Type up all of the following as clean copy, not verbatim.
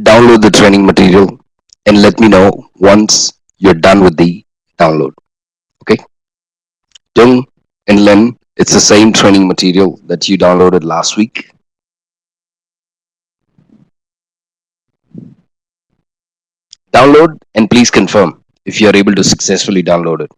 download the training material and let me know once you're done with the download. Okay, Tung and Len, it's the same training material that you downloaded last week. Download and please confirm if you are able to successfully download it.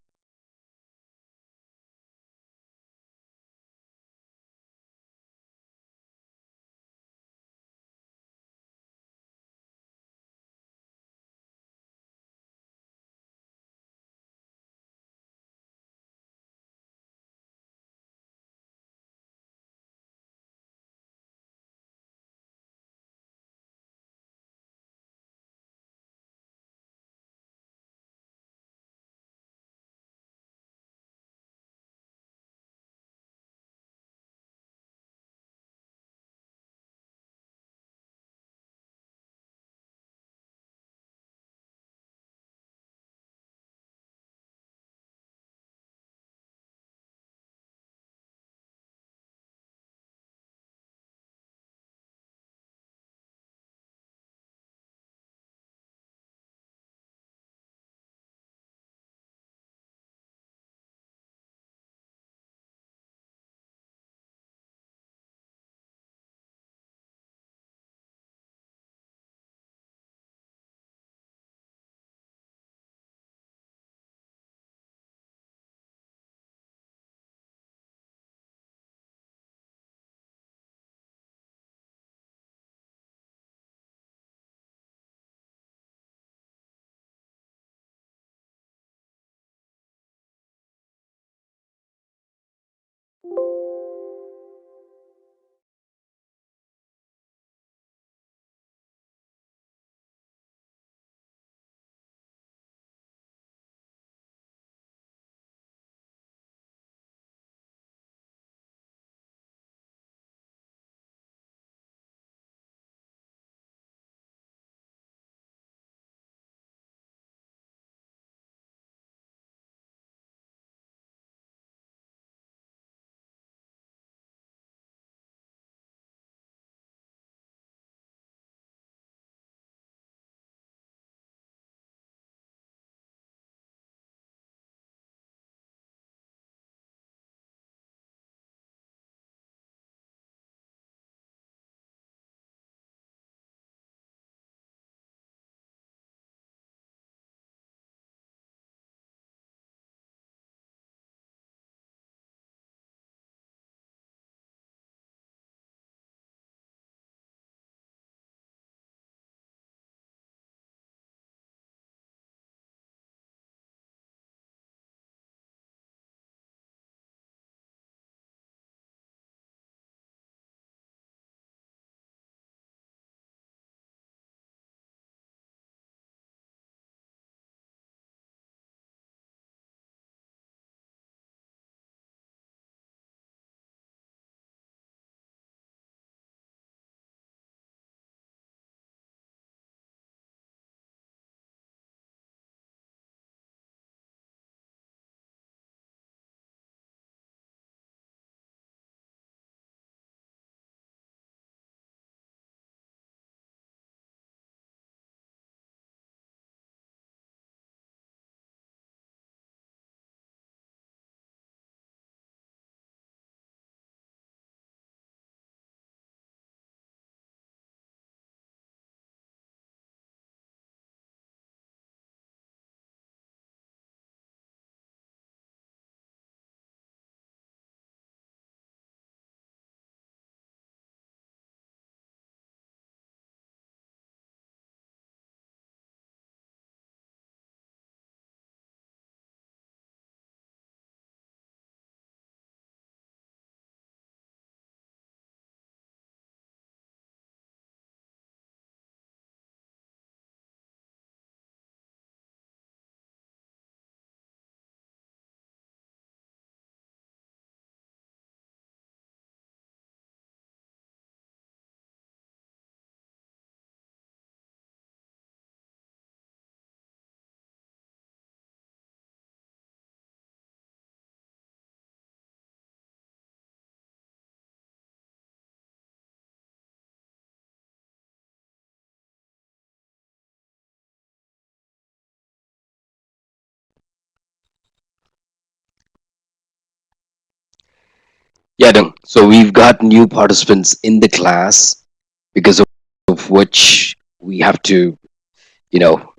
Yeah, Dung. So we've got new participants in the class because of which we have to,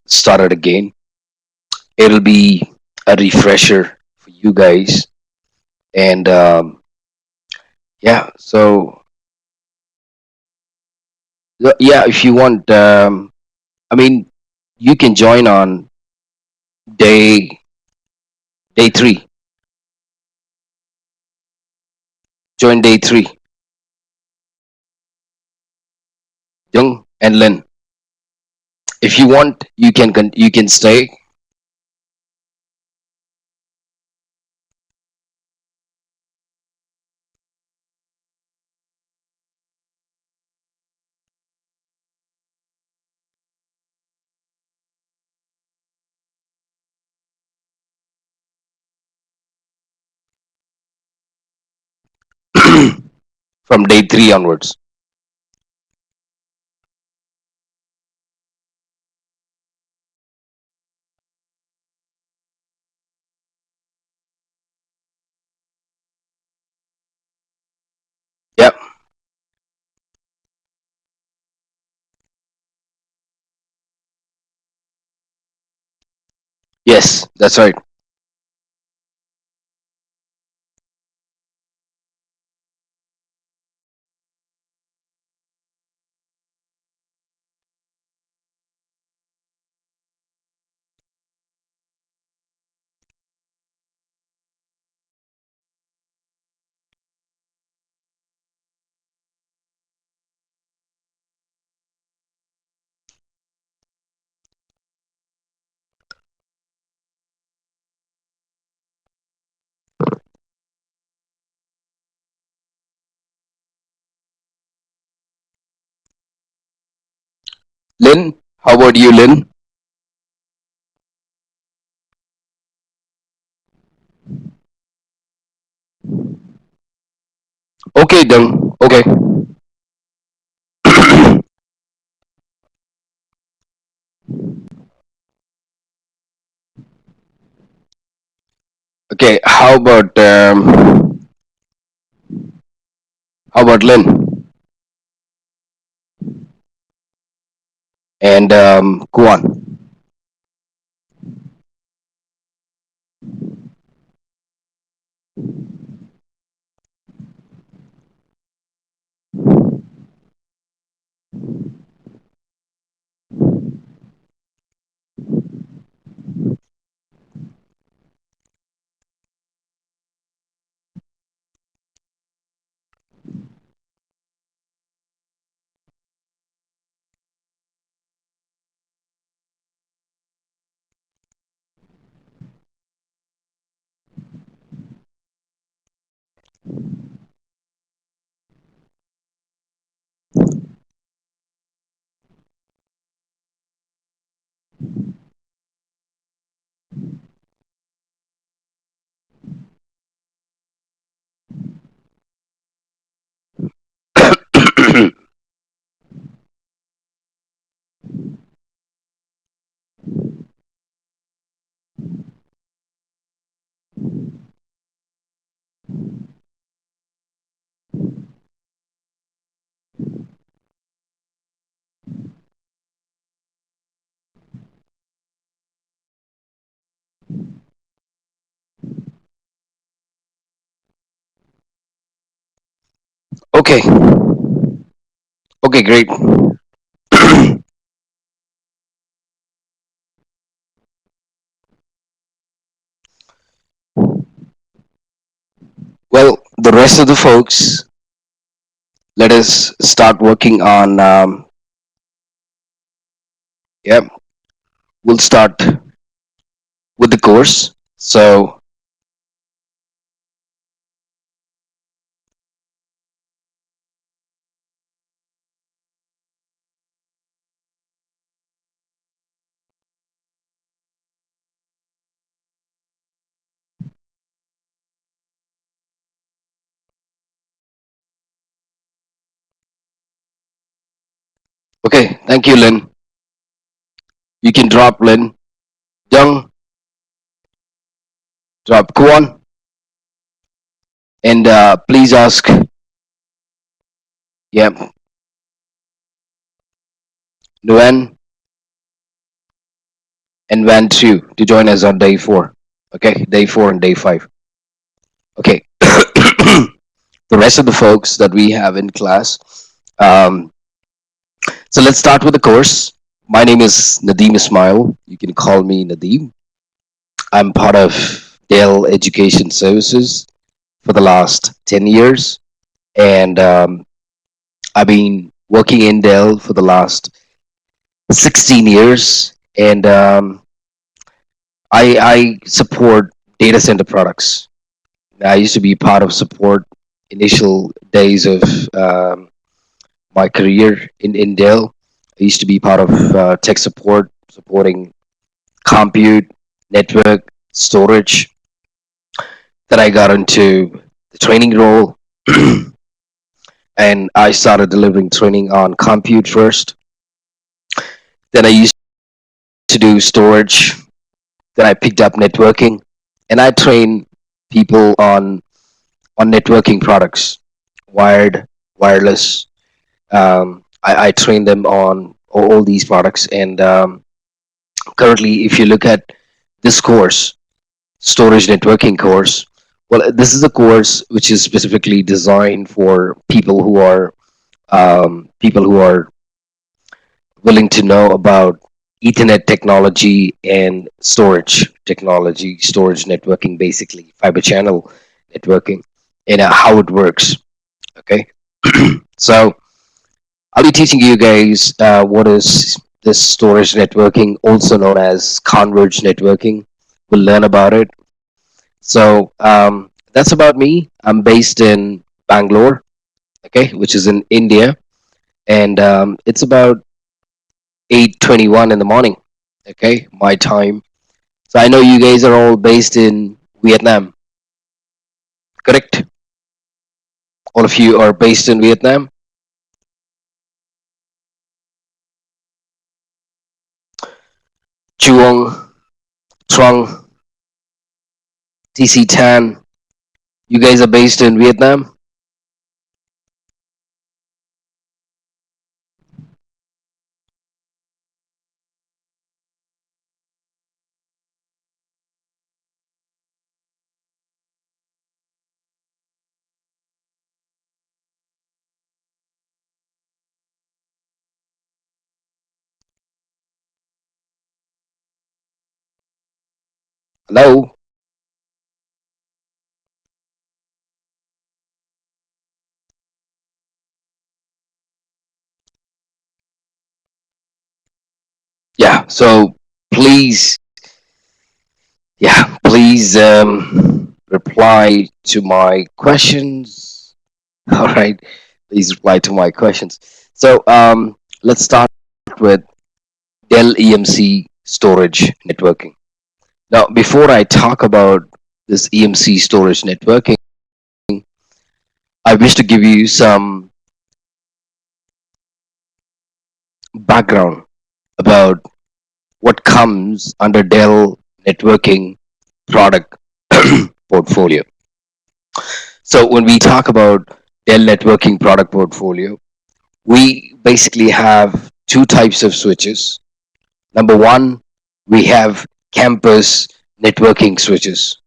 start it again. It'll be a refresher for you guys. And yeah, so yeah, if you want, I mean, you can join on day day three. Join day three, Jung and Lin. If you want, you can stay from day three onwards. Yep. Yes, that's right. Lin, how about you, Lin? Okay, Dung. Okay. Okay. How about Lin and Kuan? Okay. Okay, great. Well, the rest of the folks, let us start working on. Yeah, we'll start with the course. So, okay, thank you, Lin. You can drop Lin. Young, drop Kuan. And please ask, yeah, Nguyen and Van too to join us on day four. Okay, day four and day five. Okay, the rest of the folks that we have in class. Um, so let's start with the course. My name is Nadeem Ismail. You can call me Nadeem. I'm part of Dell Education Services for the last 10 years. And I've been working in Dell for the last 16 years. And I support data center products. I used to be part of support initial days of my career in Dell. I used to be part of tech support, supporting compute, network, storage. Then I got into the training role, and I started delivering training on compute first. Then I used to do storage. Then I picked up networking, and I train people on networking products, wired, wireless. I train them on all these products, and currently, if you look at this course, storage networking course, well, this is a course which is specifically designed for people who are willing to know about Ethernet technology and storage technology, storage networking, basically fiber channel networking, and how it works. Okay, so I'll be teaching you guys what is this storage networking, also known as converged networking. We'll learn about it. So that's about me. I'm based in Bangalore, okay, which is in India, and it's about 8:21 in the morning, okay, my time. So I know you guys are all based in Vietnam, correct? All of you are based in Vietnam. Chuong, Trong, TC Tan, you guys are based in Vietnam. Hello. Yeah. So please, yeah, please reply to my questions. All right. Please reply to my questions. So let's start with Dell EMC storage networking. Now, before I talk about this EMC storage networking, I wish to give you some background about what comes under Dell networking product portfolio. So, when we talk about Dell networking product portfolio, we basically have two types of switches. Number one, we have campus networking switches.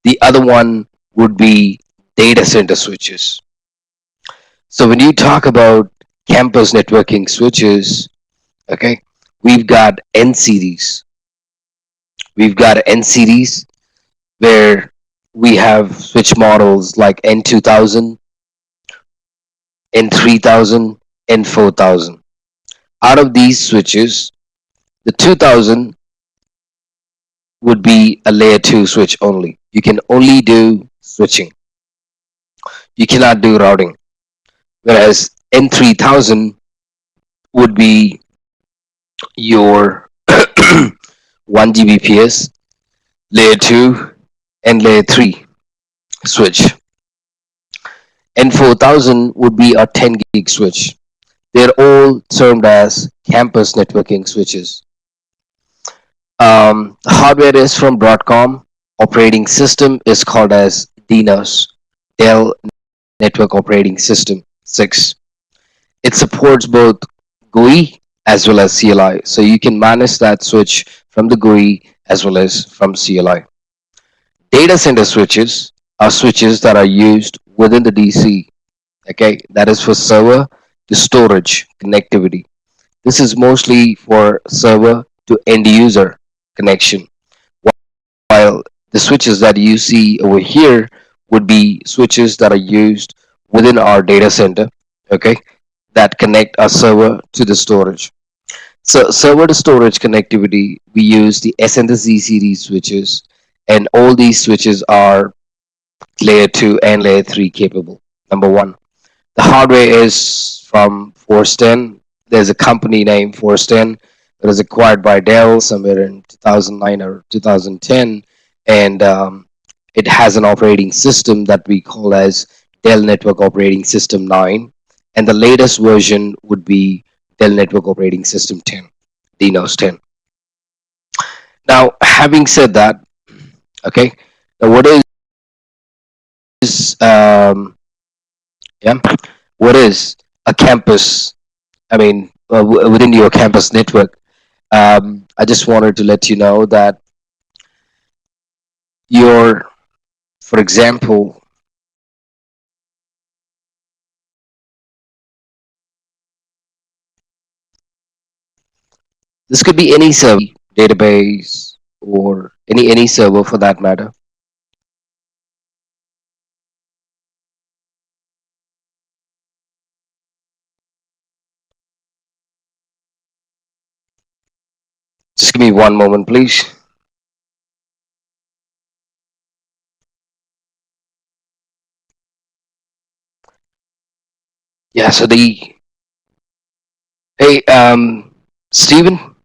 The other one would be data center switches. So when you talk about campus networking switches, okay, we've got N series. We've got N series where we have switch models like N2000, N3000, N4000. Out of these switches, the 2000 would be a layer 2 switch only. You can only do switching. You cannot do routing. Whereas N3000 would be your 1 Gbps, layer 2, and layer 3 switch. N4000 would be a 10 gig switch. They're all termed as campus networking switches. Hardware is from Broadcom. Operating system is called as DNOS. Dell Network Operating System 6. It supports both GUI as well as CLI. So you can manage that switch from the GUI as well as from CLI. Data center switches are switches that are used within the DC. Okay, that is for server to storage connectivity. This is mostly for server to end user connection, while the switches that you see over here would be switches that are used within our data center, okay, that connect our server to the storage. So server to storage connectivity, we use the S and the Z series switches, and all these switches are layer 2 and layer 3 capable. Number one, the hardware is from Forsten. There's a company named Forsten that was acquired by Dell somewhere in 2009 or 2010, and it has an operating system that we call as Dell Network Operating System 9, and the latest version would be Dell Network Operating System 10, DNOS 10. Now, having said that, okay, now what is yeah, what is a campus? I mean, within your campus network, I just wanted to let you know that your, for example, this could be any server, database, or any server for that matter. Just give me one moment, please. Yeah. So the hey, Stephen,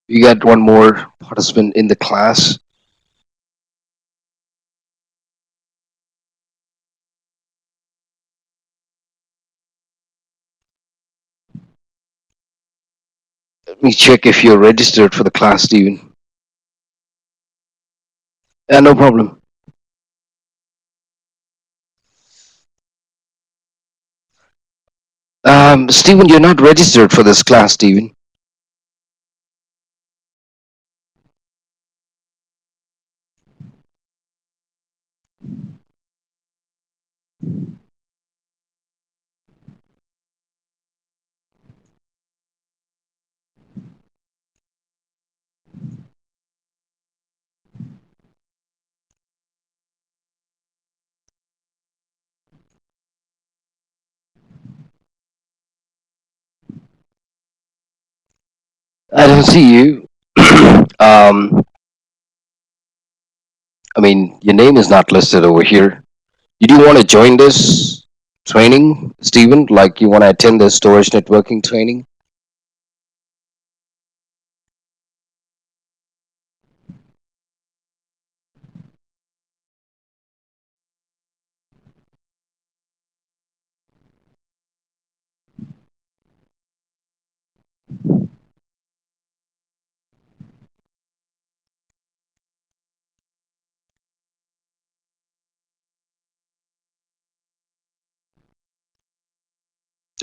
you got one more participant in the class. Let me check if you're registered for the class, Stephen. Yeah, no problem. Stephen, you're not registered for this class, Stephen. I don't see you. I mean, your name is not listed over here. Did you want to join this training, Stephen? Like you want to attend the storage networking training?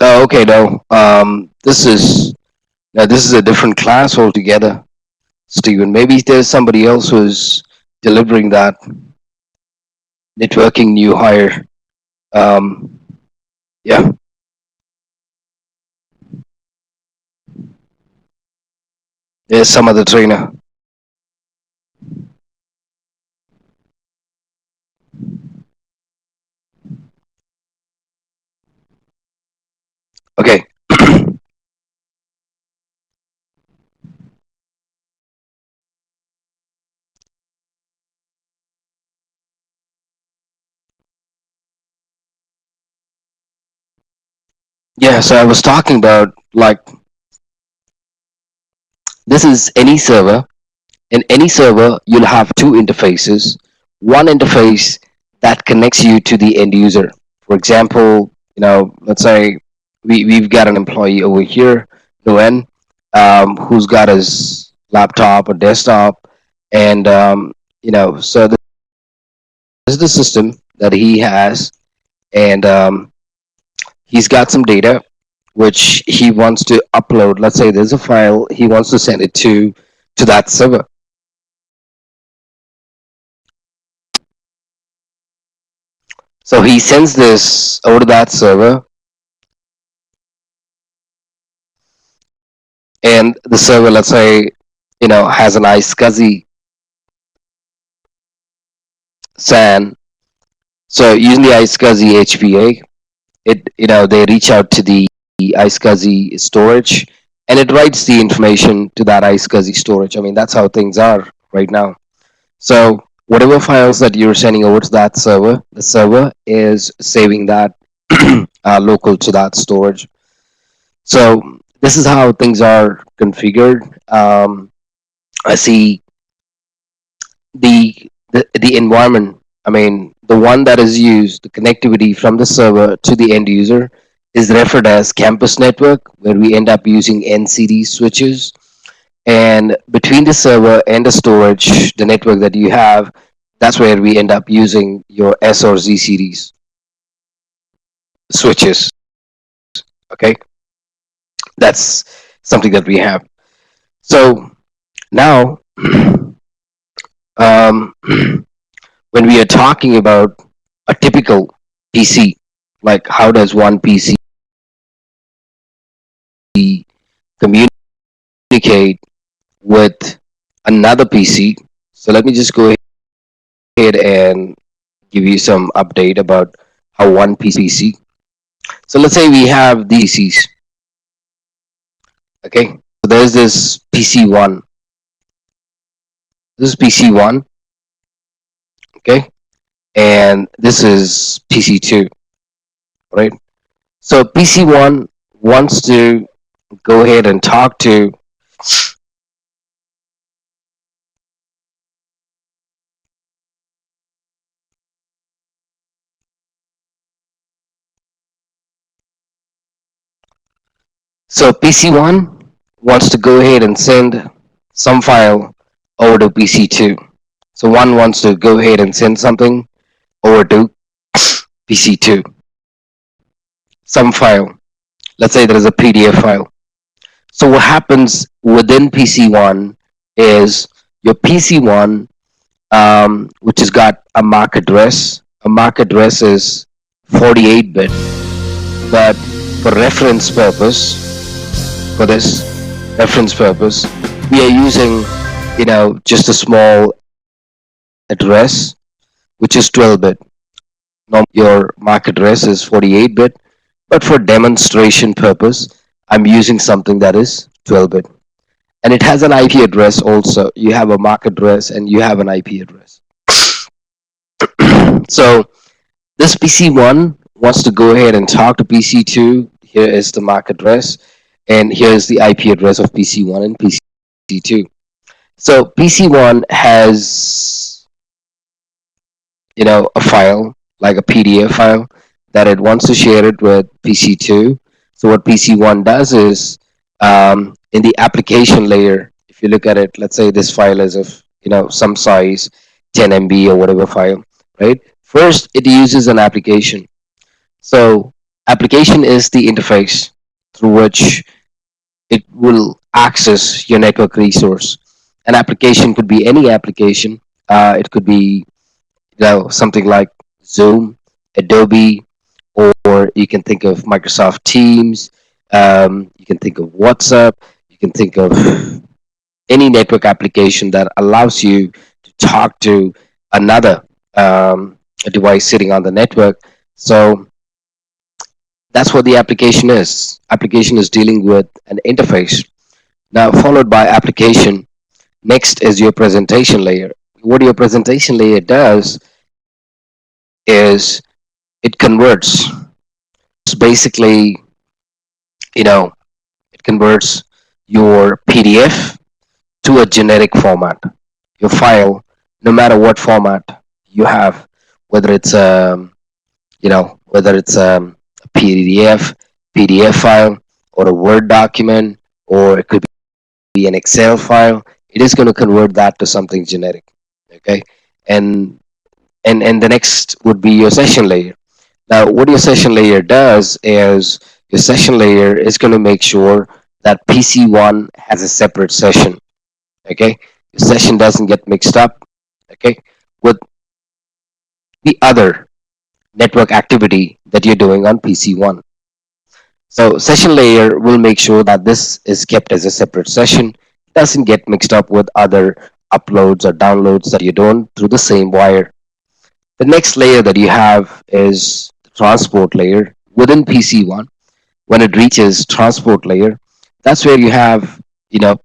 Oh, okay, no. This is a different class altogether, Stephen. Maybe there's somebody else who's delivering that networking new hire. Um, yeah, there's some other trainer. Okay. Yeah, so I was talking about like this is any server. In any server, you'll have two interfaces. One interface that connects you to the end user. For example, let's say we've got an employee over here, Nguyen, who's got his laptop or desktop, and so is the system that he has, and he's got some data which he wants to upload. Let's say there's a file he wants to send it to that server. So he sends this over to that server, and the server, let's say, has a nice SCSI SAN. So using the iSCSI HPA, they reach out to the iSCSI storage, and it writes the information to that iSCSI storage. I mean, that's how things are right now. So whatever files that you're sending over to that server, the server is saving that local to that storage. So this is how things are configured. I see the environment. I mean, the one that is used, the connectivity from the server to the end user, is referred as campus network, where we end up using NCD switches. And between the server and the storage, the network that you have, that's where we end up using your S or Z series switches. Okay, that's something that we have. So now, um, when we are talking about a typical PC, like how does one PC communicate with another PC? So let me just go ahead and give you some update about how one PC. So let's say we have these PCs. Okay, so there's this PC1. This is PC1. Okay, and this is PC2. Right. So PC1 wants to go ahead and talk to So PC1 wants to go ahead and send some file over to PC2. So one wants to go ahead and send something over to PC2. Some file. Let's say there is a PDF file. So what happens within PC1 is your PC1, which has got a MAC address. A MAC address is 48-bit, but for reference purpose, for this reference purpose, we are using, just a small address, which is 12-bit. Normally, your MAC address is 48-bit, but for demonstration purpose, I'm using something that is 12-bit. And it has an IP address also. You have a MAC address and you have an IP address. So this PC1 wants to go ahead and talk to PC2. Here is the MAC address, and here is the IP address of PC1 and PC2. So PC1 has, a file, like a PDF file, that it wants to share it with PC2. So what PC1 does is, in the application layer, if you look at it, let's say this file is of, some size, 10 MB or whatever file, right? First, it uses an application. So application is the interface through which it will access your network resource. An application could be any application. It could be, something like Zoom, Adobe, or you can think of Microsoft Teams. You can think of WhatsApp. You can think of any network application that allows you to talk to another device sitting on the network. So that's what the application is. Application is dealing with an interface. Now, followed by application, next is your presentation layer. What your presentation layer does is it converts, basically, it converts your PDF to a generic format. Your file, no matter what format you have, whether it's a PDF file, or a Word document, or it could be an Excel file, it is going to convert that to something generic. Okay, and and the next would be your session layer. Now, what your session layer does is your session layer is going to make sure that PC1 has a separate session. Okay, your session doesn't get mixed up. Okay, with the other network activity that you're doing on PC1. So session layer will make sure that this is kept as a separate session, doesn't get mixed up with other uploads or downloads that you're doing through the same wire. The next layer that you have is the transport layer within PC1. When it reaches transport layer, that's where you have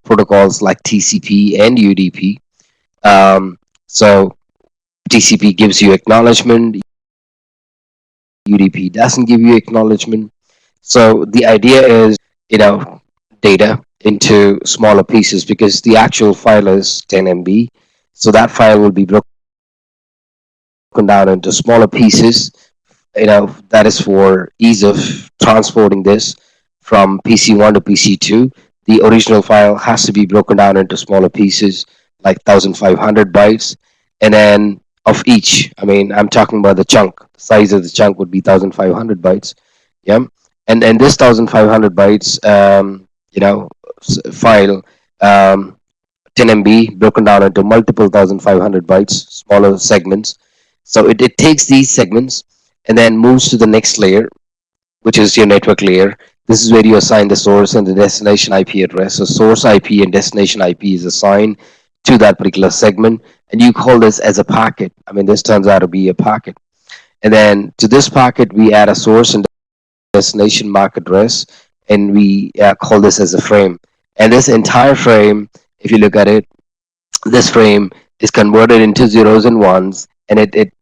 protocols like TCP and UDP. So TCP gives you acknowledgement, UDP doesn't give you acknowledgement. So the idea is, data into smaller pieces because the actual file is 10 MB. So that file will be broken down into smaller pieces. That is for ease of transporting this from PC1 to PC2. The original file has to be broken down into smaller pieces, like 1500 bytes, and then of each. I mean, I'm talking about the chunk. The size of the chunk would be 1500 bytes. Yeah, and this 1500 bytes, file, 10 MB broken down into multiple 1500 bytes, smaller segments. So it takes these segments and then moves to the next layer, which is your network layer. This is where you assign the source and the destination IP address. So source IP and destination IP is assigned to that particular segment, and you call this as a packet. I mean, this turns out to be a packet. And then to this packet, we add a source and destination MAC address, and we call this as a frame. And this entire frame, if you look at it, this frame is converted into zeros and ones, and it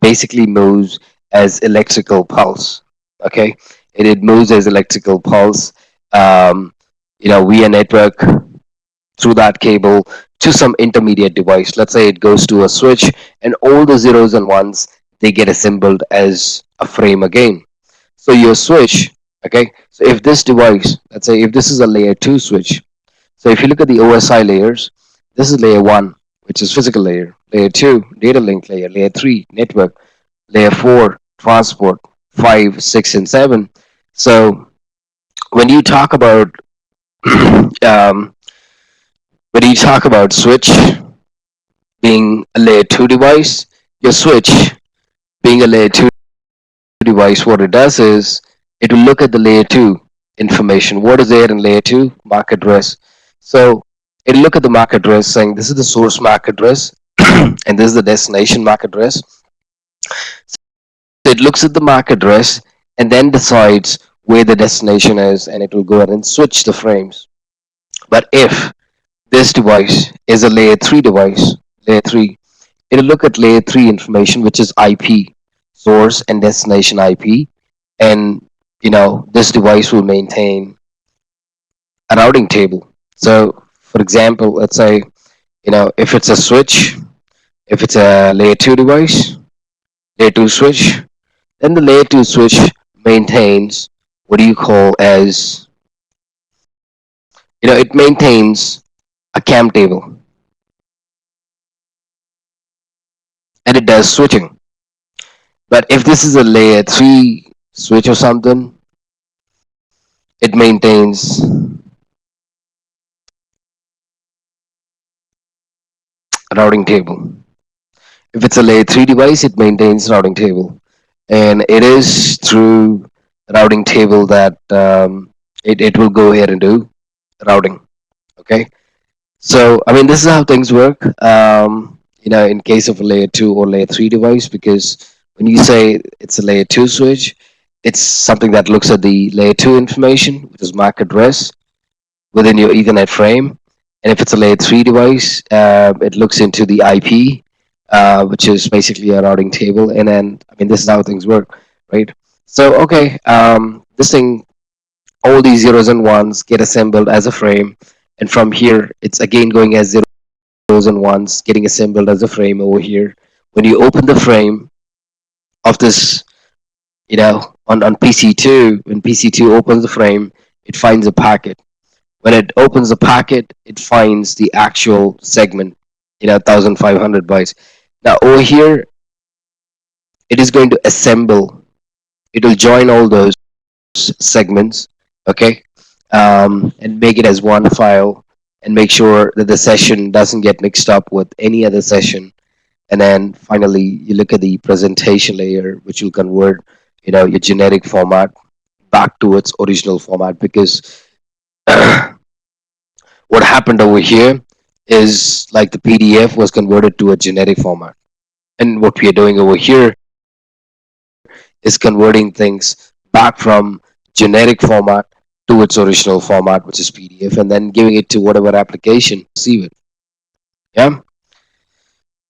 basically moves as electrical pulse. Okay, it moves as electrical pulse, um, via network through that cable to some intermediate device. Let's say it goes to a switch, and all the zeros and ones, they get assembled as a frame again. So your switch, okay, so if this device, let's say if this is a layer 2 switch, so if you look at the OSI layers, this is layer 1, which is physical layer, layer 2, data link layer, layer 3, network, layer 4, transport, 5, 6, and 7. So when you talk about um, when you talk about switch being a layer 2 device, your switch being a layer 2 device, what it does is it will look at the layer 2 information. What is there in layer 2? MAC address. So it'll look at the MAC address saying this is the source MAC address and this is the destination MAC address. So it looks at the MAC address and then decides where the destination is, and it will go ahead and switch the frames. But if this device is a layer 3 device, layer 3, it'll look at layer 3 information, which is IP, source and destination IP, and this device will maintain a routing table. So for example, let's say if it's a switch, if it's a layer 2 device, layer 2 switch, then the layer 2 switch maintains what do you call as, it maintains a cam table, and it does switching. But if this is a layer 3 switch or something, it maintains a routing table. If it's a layer 3 device, it maintains routing table. And it is through routing table that it will go ahead and do routing. Okay. So, I mean, this is how things work, in case of a layer 2 or layer 3 device, because when you say it's a layer 2 switch, it's something that looks at the layer 2 information, which is MAC address within your Ethernet frame. And if it's a layer 3 device, it looks into the IP, which is basically a routing table. And then, I mean, this is how things work, right? So, okay, this thing, all these zeros and ones get assembled as a frame. And from here, it's again going as zeros and ones getting assembled as a frame over here. When you open the frame of this, on PC2, when PC2 opens the frame, it finds a packet. When it opens the packet, it finds the actual segment, 1500 bytes. Now over here, it is going to assemble, it will join all those segments, okay, and make it as one file, and make sure that the session doesn't get mixed up with any other session. And then finally, you look at the presentation layer, which will convert, your generic format back to its original format. Because what happened over here is like the PDF was converted to a generic format, and what we are doing over here is converting things back from generic format to its original format, which is PDF, and then giving it to whatever application receive it. Yeah.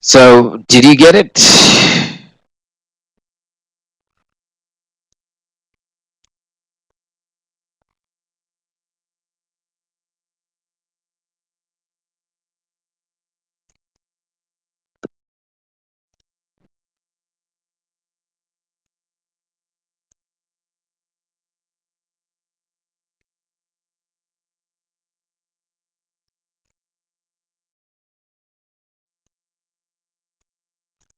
So did you get it?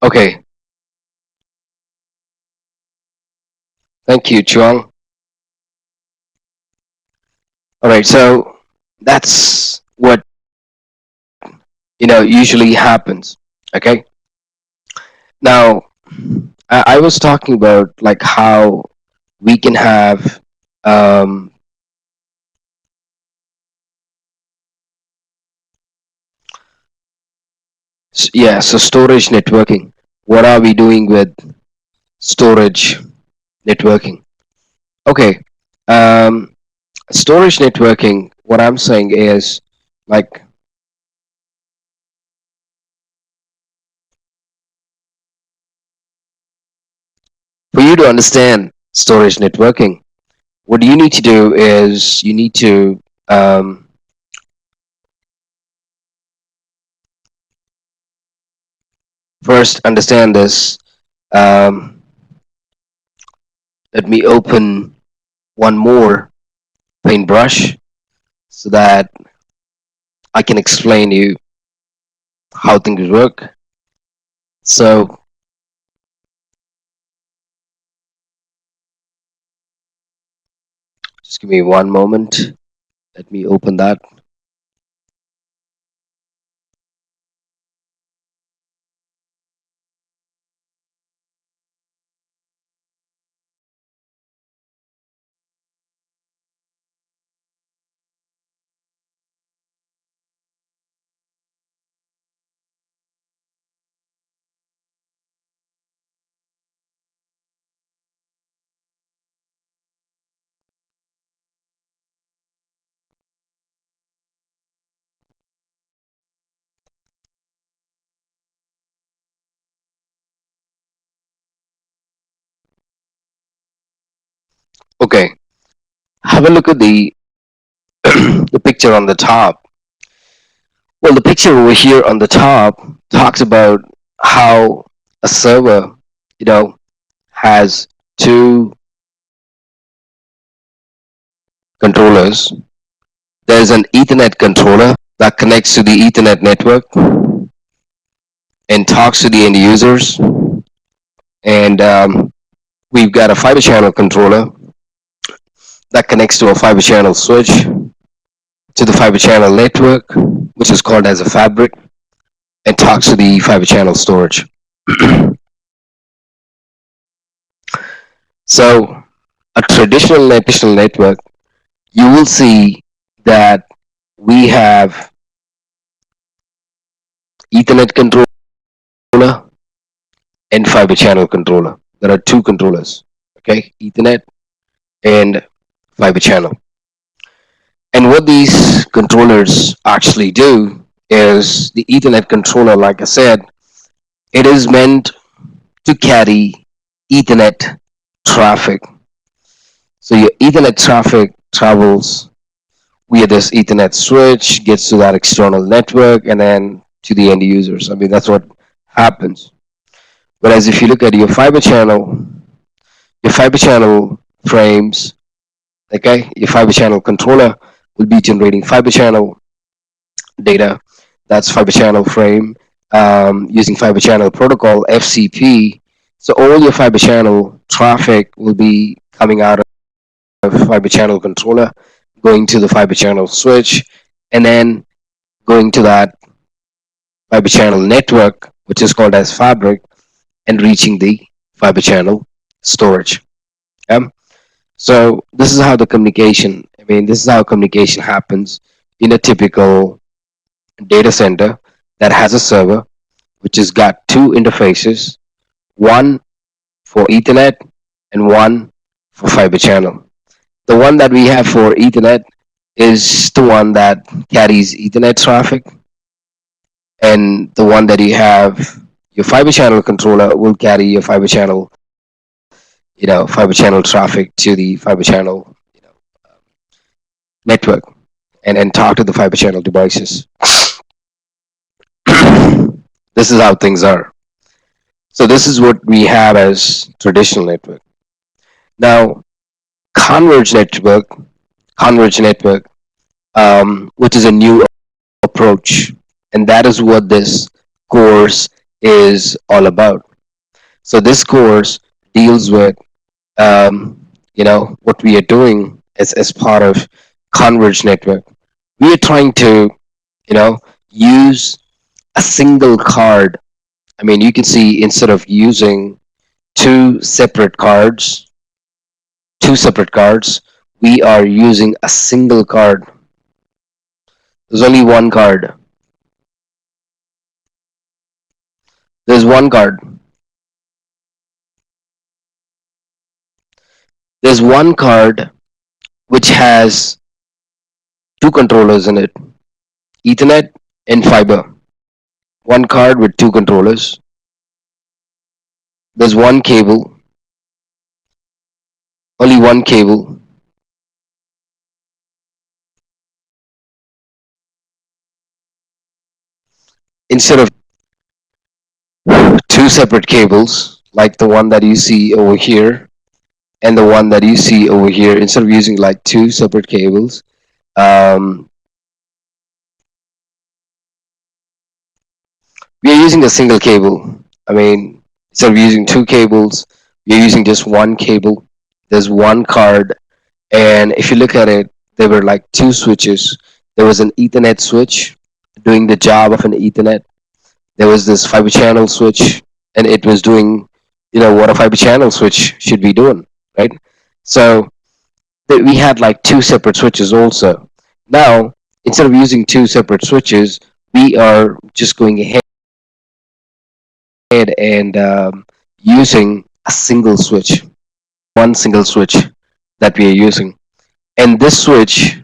Okay. Thank you, Chuang. All right. So that's what usually happens. Okay. Now, I was talking about like how we can have um, yeah, so storage networking. What are we doing with storage networking? Okay. Um, Storage networking, what I'm saying is like for you to understand storage networking, what you need to do is you need to first understand this. Um, Let me open one more paintbrush so that I can explain you how things work. So just give me one moment. Let me open that. Okay, have a look at the the picture on the top. Well, the picture over here on the top talks about how a server, you know, has two controllers. There's an Ethernet controller that connects to the Ethernet network and talks to the end users. And we've got a fiber channel controller that connects to a fiber channel switch to the fiber channel network, which is called as a fabric, and talks to the fiber channel storage. So, a traditional network, you will see that we have Ethernet controller and fiber channel controller. There are two controllers, okay? Ethernet and fiber channel. And what these controllers actually do is the Ethernet controller, like I said, it is meant to carry Ethernet traffic. So your Ethernet traffic travels via this Ethernet switch, gets to that external network, and then to the end users. I mean, that's what happens. Whereas if you look at your fiber channel frames, okay, your fiber channel controller will be generating fiber channel data. That's fiber channel frame using fiber channel protocol FCP. So all your fiber channel traffic will be coming out of fiber channel controller, going to the fiber channel switch, and then going to that fiber channel network, which is called as fabric, and reaching the fiber channel storage. Um, so this is how the communication. I mean, this is how communication happens in a typical data center that has a server which has got two interfaces, one for Ethernet and one for fiber channel. The one that we have for Ethernet is the one that carries Ethernet traffic, and the one that you have, your fiber channel controller, will carry your fiber channel, fiber channel traffic to the fiber channel, network, and talk to the fiber channel devices. This is how things are. So this is what we have as traditional network. Now, converged network, converged network, which is a new approach, and that is what this course is all about. So this course deals with, what we are doing as part of converged network. We are trying to, use a single card. I mean, you can see instead of using two separate cards, we are using a single card. There's only one card. There's one card. There's one card which has two controllers in it, Ethernet and fiber. One card with two controllers. There's one cable, only one cable. Instead of two separate cables, like the one that you see over here and the one that you see over here, instead of using like two separate cables, um, we are using a single cable. I mean, instead of using two cables, we are using just one cable. There's one card, and if you look at it, there were like two switches. There was an Ethernet switch doing the job of an Ethernet. There was this fiber channel switch, and it was doing, what a fiber channel switch should be doing, right? So we had like two separate switches also. Now, instead of using two separate switches, we are just going ahead and using a single switch, one single switch that we are using. And this switch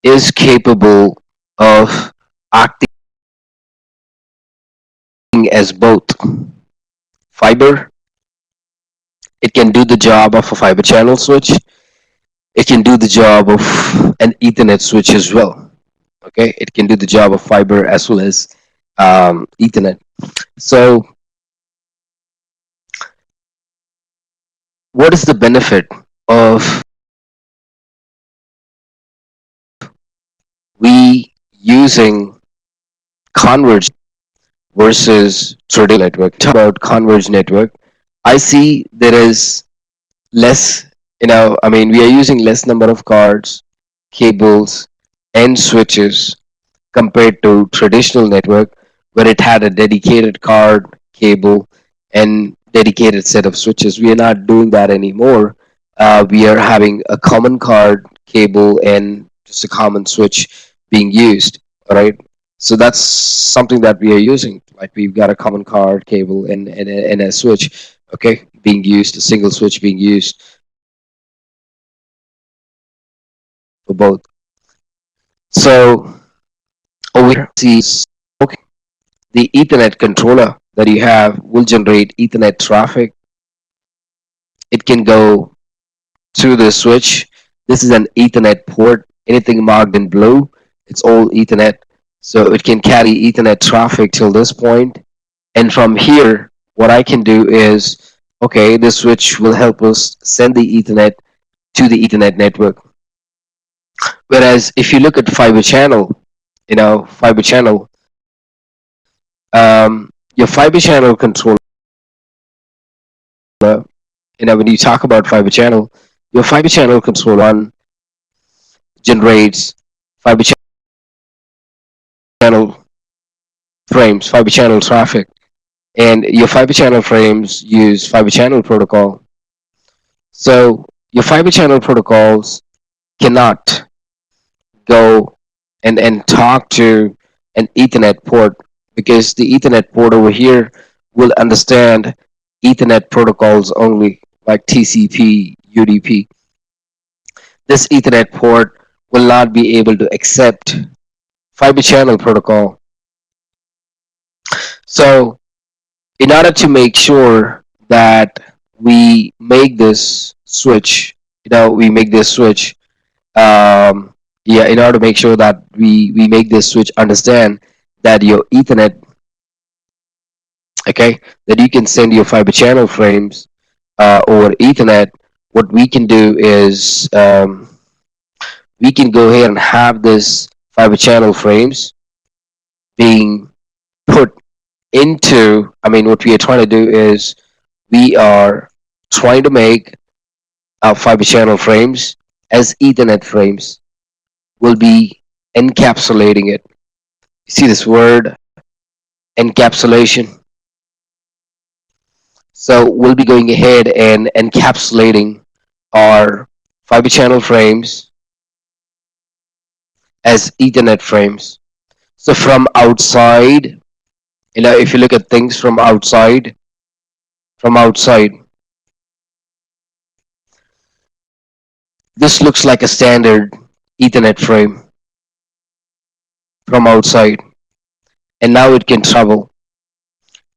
is capable of acting as both fiber. It can do the job of a fiber channel switch. It can do the job of an Ethernet switch as well. Okay, it can do the job of fiber as well as Ethernet. So, what is the benefit of we using converged versus traditional network? Talk about converged network. I see there is less, I mean, we are using less number of cards, cables, and switches compared to traditional network where it had a dedicated card, cable, and dedicated set of switches. We are not doing that anymore. We are having a common card, cable, and just a common switch being used. All right. So that's something that we are using. Like we've got a common card, cable, and a switch. Okay, being used, a single switch being used for both. So over here, see, okay, the Ethernet controller that you have will generate Ethernet traffic. It can go through the switch. This is an Ethernet port. Anything marked in blue, it's all Ethernet. So it can carry Ethernet traffic till this point. And from here, what I can do is, okay, this switch will help us send the Ethernet to the Ethernet network. Whereas if you look at fiber channel, fiber channel, your fiber channel controller when you talk about fiber channel, your fiber channel controller one generates fiber channel frames, fiber channel traffic, and your fiber channel frames use fiber channel protocol. So your fiber channel protocols cannot go and talk to an Ethernet port, because the Ethernet port over here will understand Ethernet protocols only, like TCP, UDP. This Ethernet port will not be able to accept fiber channel protocol. So, in order to make sure that we make this switch, we make this switch, yeah, in order to make sure that we make this switch understand that your Ethernet, okay, that you can send your fiber channel frames over Ethernet. What we can do is we can go ahead and have this fiber channel frames being put into, what we are trying to do is we are trying to make our fiber channel frames as Ethernet frames. Will be encapsulating it. You see this word, encapsulation? So we'll be going ahead and encapsulating our fiber channel frames as Ethernet frames. So from outside, if you look at things from outside, this looks like a standard Ethernet frame from outside. And now it can travel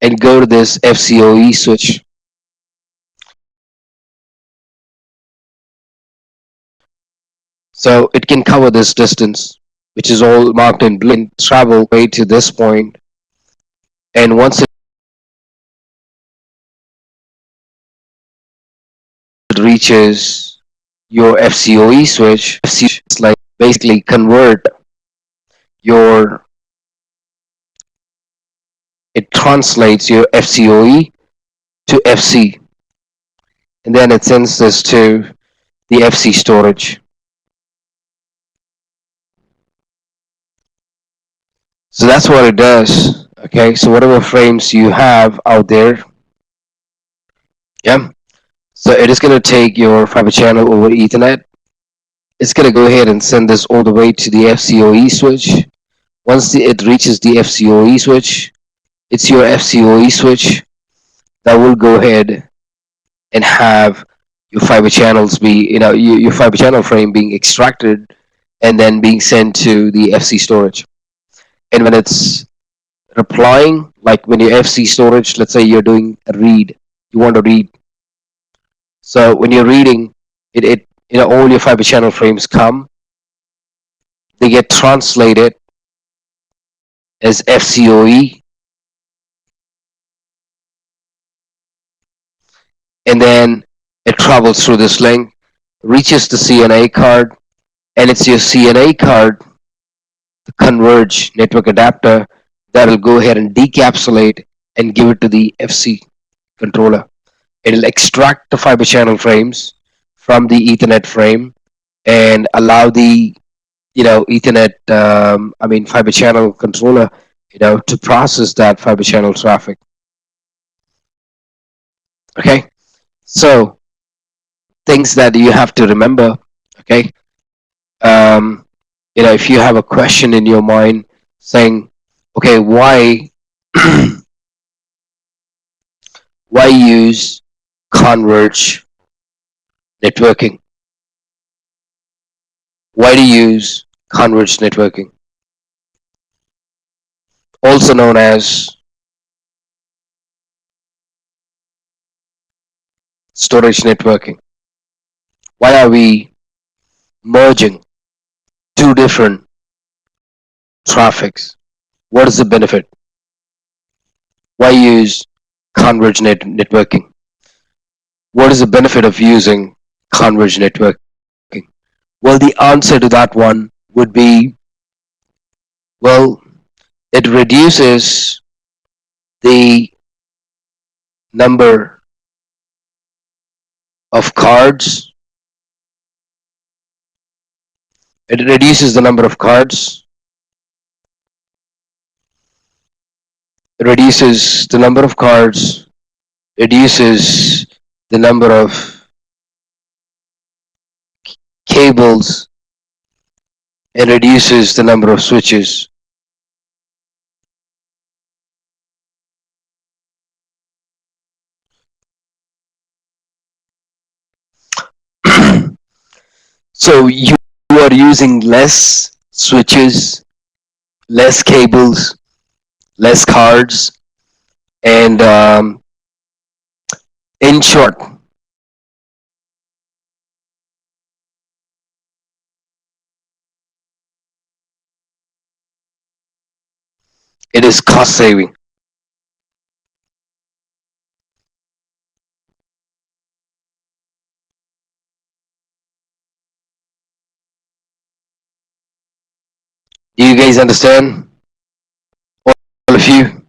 and go to this FCOE switch. So it can cover this distance, which is all marked in blue, and travel way to this point. And once it reaches your FCOE switch, is like basically convert your, it translates your FCOE to FC, and then it sends this to the FC storage. So that's what it does. Okay, so whatever frames you have out there, yeah. So it is going to take your fiber channel over Ethernet. It's going to go ahead and send this all the way to the FCOE switch. Once it reaches the FCOE switch, it's your FCOE switch that will go ahead and have your fiber channels be, your fiber channel frame being extracted and then being sent to the FC storage. And when it's replying, like when your FC storage, let's say you're doing a read, you want to read. So when you're reading, it all your fiber channel frames come, they get translated as FCOE, and then it travels through this link, reaches the CNA card, and it's your CNA card, the converge network adapter, that'll go ahead and decapsulate and give it to the FC controller. It'll extract the fiber channel frames from the Ethernet frame and allow the Ethernet, fiber channel controller, to process that fiber channel traffic. Okay, so things that you have to remember. Okay, um, if you have a question in your mind saying, okay, why why use converge networking? Why do you use converge networking, also known as storage networking? Why are we merging two different traffics? What is the benefit? Why use converge networking? What is the benefit of using converge networking? Well, the answer to that one would be, well, it reduces the number of cards. It reduces the number of cards. It reduces the number of cards. Reduces the number of cables, and reduces the number of switches. So you are using less switches, less cables, less cards, and in short, it is cost saving. Do you guys understand? All of you?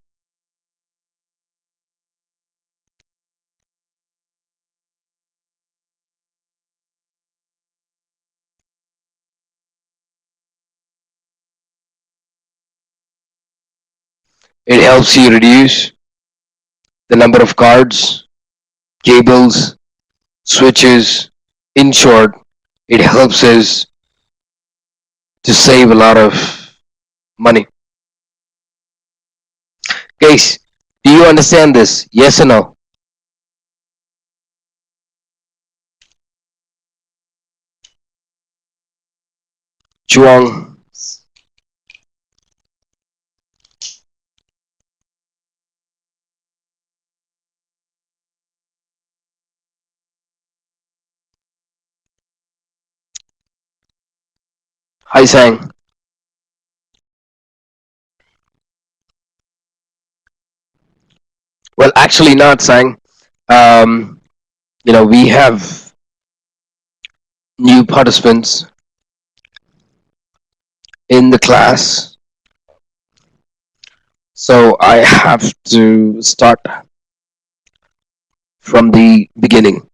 It helps you reduce the number of cards, cables, switches. In short, it helps us to save a lot of money. Guys, do you understand this? Yes or no? Chuang. Hi, Sang. Well, actually, not Sang. Um, we have new participants in the class, so I have to start from the beginning.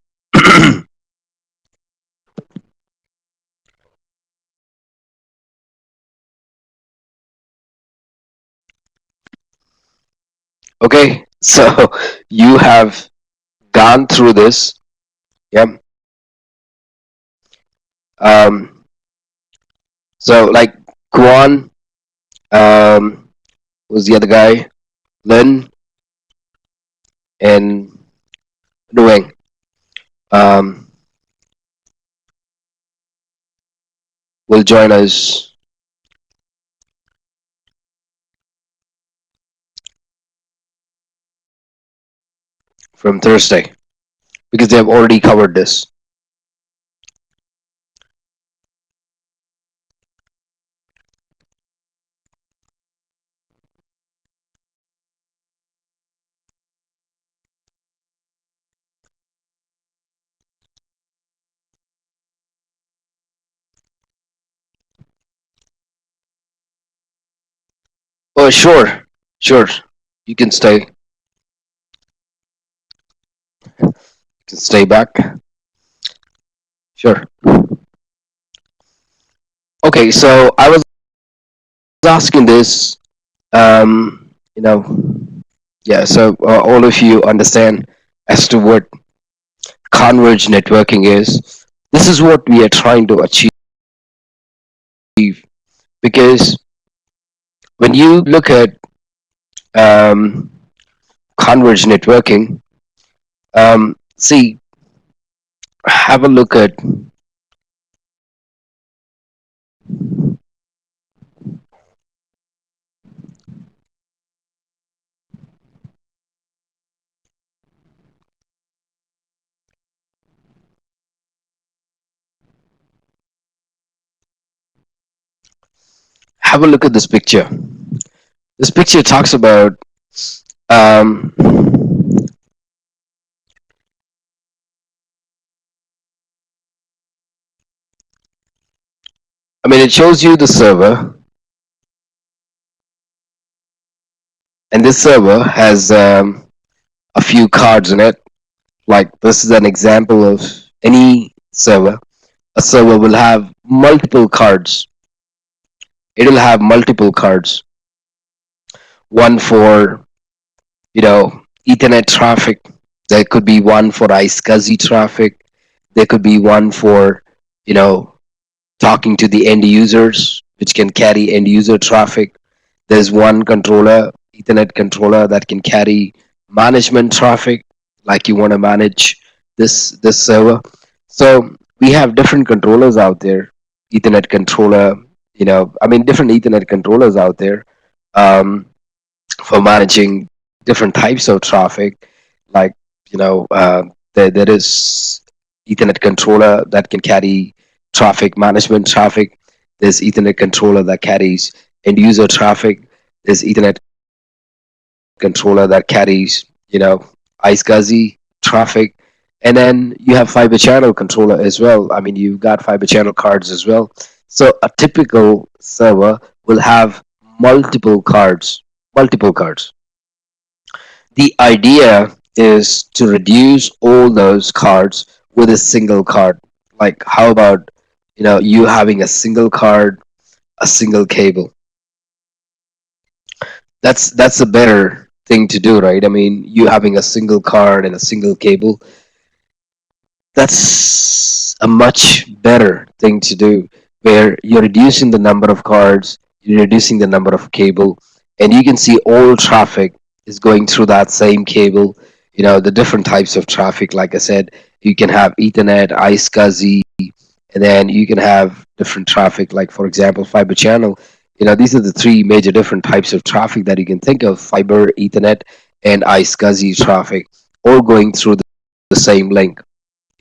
Okay, so you have gone through this. Yep. Um, so like Guan, was the other guy, Lin, and Nueng. Um, will join us from Thursday because they have already covered this. Oh, sure, sure. You can stay. You can stay back. Sure. Okay, so I was asking this. Um, you know, yeah. So all of you understand as to what converged networking is. This is what we are trying to achieve because when you look at um, converged networking, see, have a look at this picture. This picture talks about um, I mean, it shows you the server, and this server has a few cards in it, Like this is an example of any server. A server will have multiple cards. It will have multiple cards. One for, Ethernet traffic. There could be one for iSCSI traffic. There could be one for, you know, talking to the end users, which can carry end user traffic. There's one controller, Ethernet controller, that can carry management traffic, like you want to manage this server. So we have different controllers out there. Ethernet controller, different Ethernet controllers out there, um, for managing different types of traffic. Like, there is Ethernet controller that can carry traffic management traffic. There's Ethernet controller that carries end user traffic. There's Ethernet controller that carries, iSCSI traffic. And then you have fiber channel controller as well. I mean, you've got fiber channel cards as well. So a typical server will have multiple cards, multiple cards. The idea is to reduce all those cards with a single card. Like, how about, you having a single card, a single cable? That's a better thing to do, right? I mean, you having a single card and a single cable, that's a much better thing to do, where you're reducing the number of cards, you're reducing the number of cable, and you can see all traffic is going through that same cable. The different types of traffic, like I said, you can have Ethernet, iSCSI, and then you can have different traffic, like for example, fiber channel. These are the three major different types of traffic that you can think of: fiber, Ethernet, and iSCSI traffic, all going through the same link.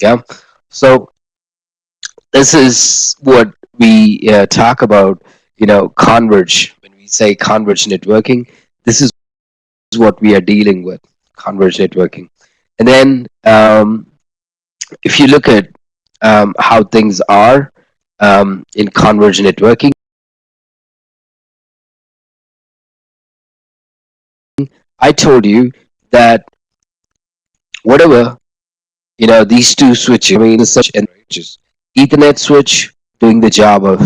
Yeah. So this is what we talk about, converge. When we say converge networking, this is what we are dealing with, converge networking. And then, if you look at how things are in converge networking, I told you that whatever, these two switches, I mean, it's such and switches. Ethernet switch doing the job of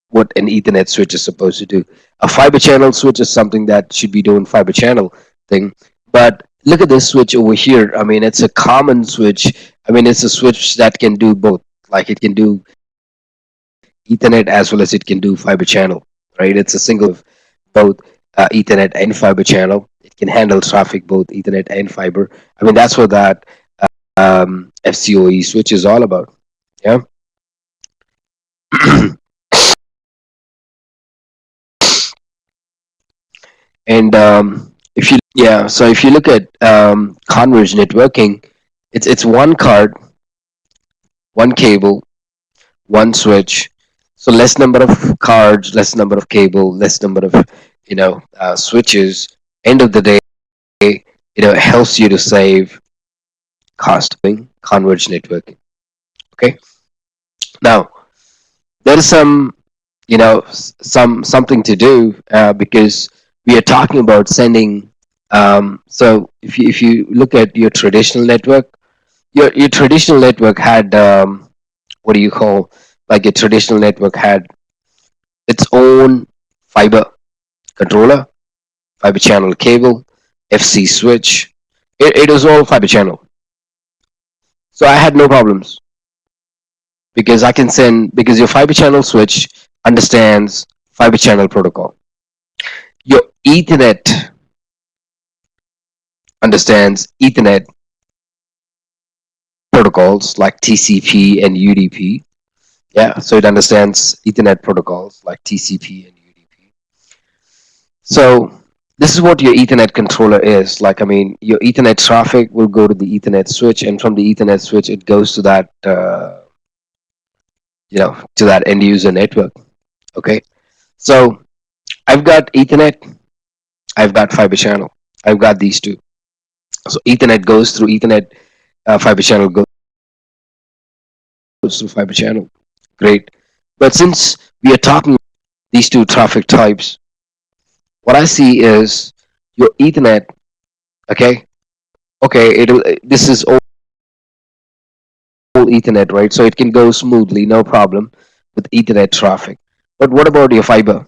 what an Ethernet switch is supposed to do. A fiber channel switch is something that should be doing fiber channel thing. But look at this switch over here. I mean, it's a common switch. I mean, it's a switch that can do both. Like, it can do Ethernet as well as it can do fiber channel, right? It's a single both Ethernet and fiber channel. It can handle traffic both Ethernet and fiber. I mean, that's what that FCOE switch is all about. Yeah. And if you yeah, so if you look at converged networking, it's one card, one cable, one switch. So less number of cards, less number of cable, less number of switches. End of the day, it helps you to save cost. Converged networking. Okay. Now there is some something to do, because we are talking about sending. So if you look at your traditional network, your traditional network had, what do you call, like, your traditional network had its own fiber controller, fiber channel cable, FC switch. It was all fiber channel. So I had no problems, because I can send, because your fiber channel switch understands fiber channel protocol. Your Ethernet understands Ethernet protocols like TCP and UDP. Yeah, so it understands Ethernet protocols like TCP and UDP. So this is what your Ethernet controller is. Like, I mean, your Ethernet traffic will go to the Ethernet switch, and from the Ethernet switch, it goes to that, to that end user network. Okay, so I've got Ethernet, I've got fiber channel, I've got these two. So Ethernet goes through Ethernet, fiber channel goes through fiber channel. Great. But since we are talking these two traffic types, what I see is your Ethernet. Okay, okay. This is all. cable Ethernet, right? So it can go smoothly, no problem with Ethernet traffic. But what about your fiber?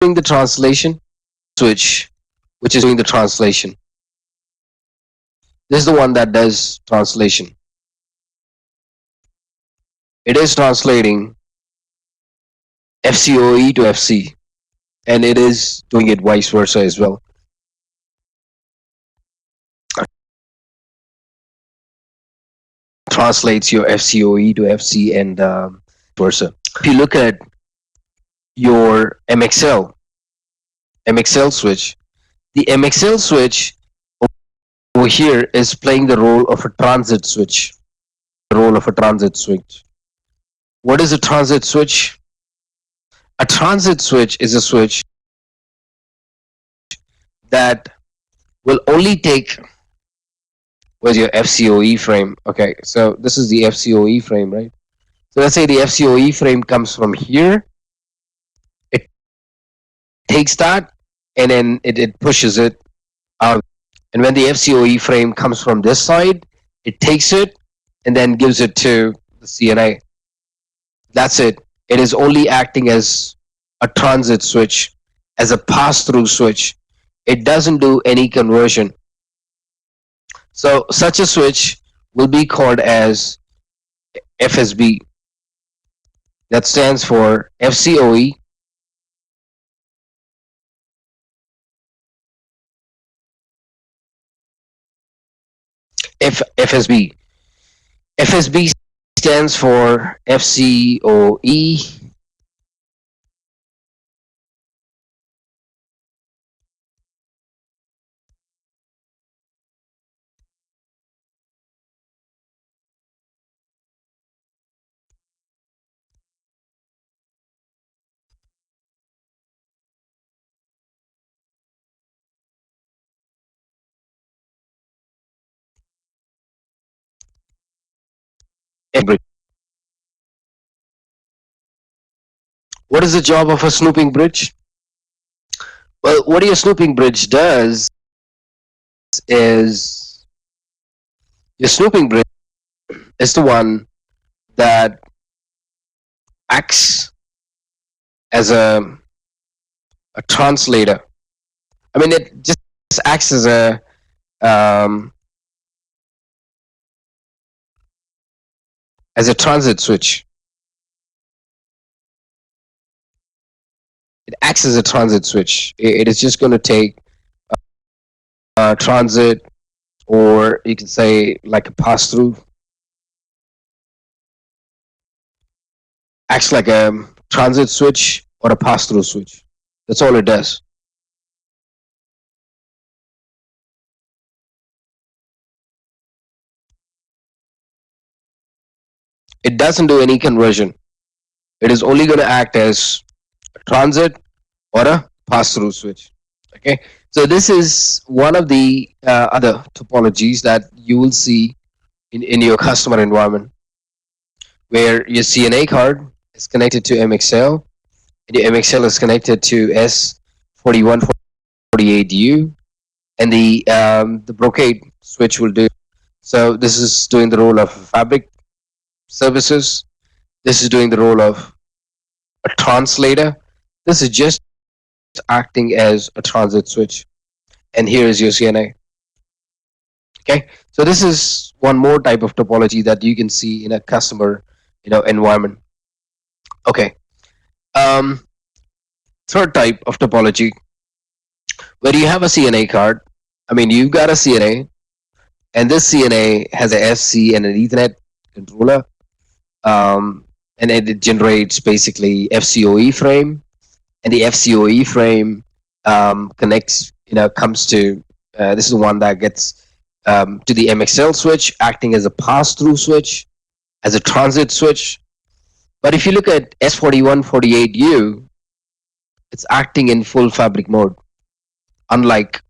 doing the translation, switch, which is doing the translation. This is the one that does translation. It is translating FCOE to FC, and it is doing it vice versa as well. Translates your FCOE to FC and versa. If you look at your MXL switch, the MXL switch over here is playing the role of a transit switch. The role of a transit switch. What is a transit switch? A transit switch is a switch that will only take, where's your FCOE frame? Okay, so this is the FCOE frame, right? So let's say the FCOE frame comes from here. It takes that and then it pushes it out. And when the FCOE frame comes from this side, it takes it and then gives it to the CNA. That's it. It is only acting as a transit switch, as a pass-through switch. It doesn't do any conversion. So such a switch will be called as FSB. That stands for FCOE FSB. FSB stands for FCOE bridge. What is the job of a snooping bridge? Well, what your snooping bridge does is your snooping bridge is the one that acts as a translator. I mean, it just acts um, as a transit switch. It acts as a transit switch. It is just going to take transit, or you can say like a pass through. Acts like a transit switch or a pass through switch. That's all it does. It doesn't do any conversion. It is only going to act as a transit or a pass through switch. Okay, so this is one of the other topologies that you will see in your customer environment, where your CNA card is connected to MXL and your MXL is connected to S4148U, and the brocade switch will do. So this is doing the role of fabric services. This is doing the role of a translator. This is just acting as a transit switch. And here is your CNA. Okay, so this is one more type of topology that you can see in a customer, environment. Okay, third type of topology, where you have a CNA card. I mean, you've got a CNA, and this CNA has a FC and an Ethernet controller, and it generates basically FCOE frame, and the FCOE frame connects, comes to this is the one that gets to the MXL switch, acting as a pass-through switch, as a transit switch. But if you look at S4148U, it's acting in full fabric mode. Unlike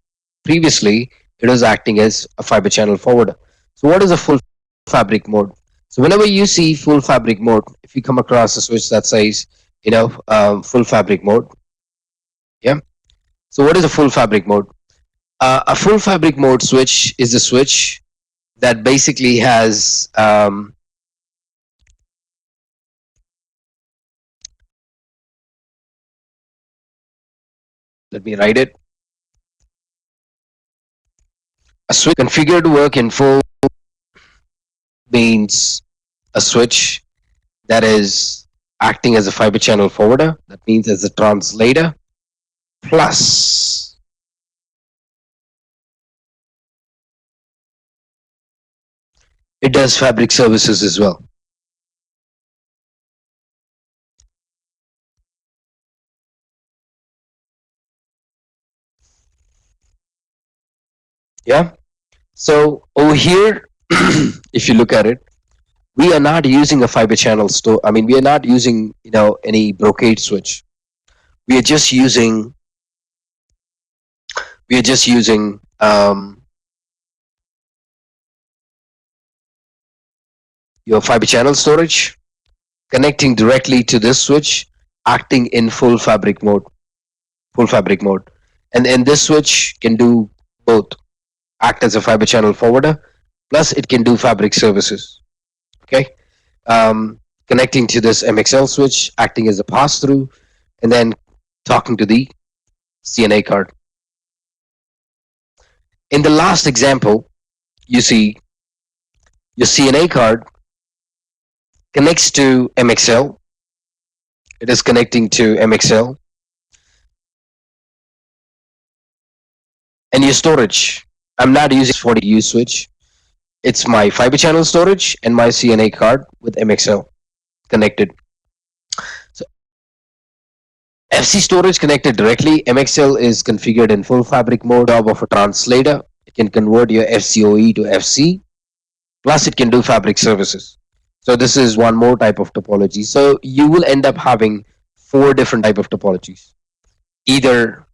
previously, it was acting as a fiber channel forwarder. So what is a full fabric mode? So whenever you see full fabric mode, if you come across a switch that says, full fabric mode, yeah. So what is a full fabric mode? A full fabric mode switch is a switch that basically has Let me write it. A switch configured to work in full means a switch that is acting as a fiber channel forwarder. That means as a translator. Plus, it does fabric services as well. Yeah. So over here, if you look at it, we are not using a fiber channel store. I mean, we are not using any brocade switch. We are just using we are just using your fiber channel storage, connecting directly to this switch, acting in full fabric mode, and this switch can do both, act as a fiber channel forwarder, plus it can do fabric services. Okay, connecting to this MXL switch, acting as a pass through, and then talking to the CNA card. In the last example, you see your CNA card connects to MXL. It is connecting to MXL, and your storage. I'm not using 40U switch. It's my fiber channel storage and my CNA card with MXL connected. So FC storage connected directly. MXL is configured in full fabric mode of a translator. It can convert your FCOE to FC. Plus, it can do fabric services. So this is one more type of topology. So you will end up having four different type of topologies. Either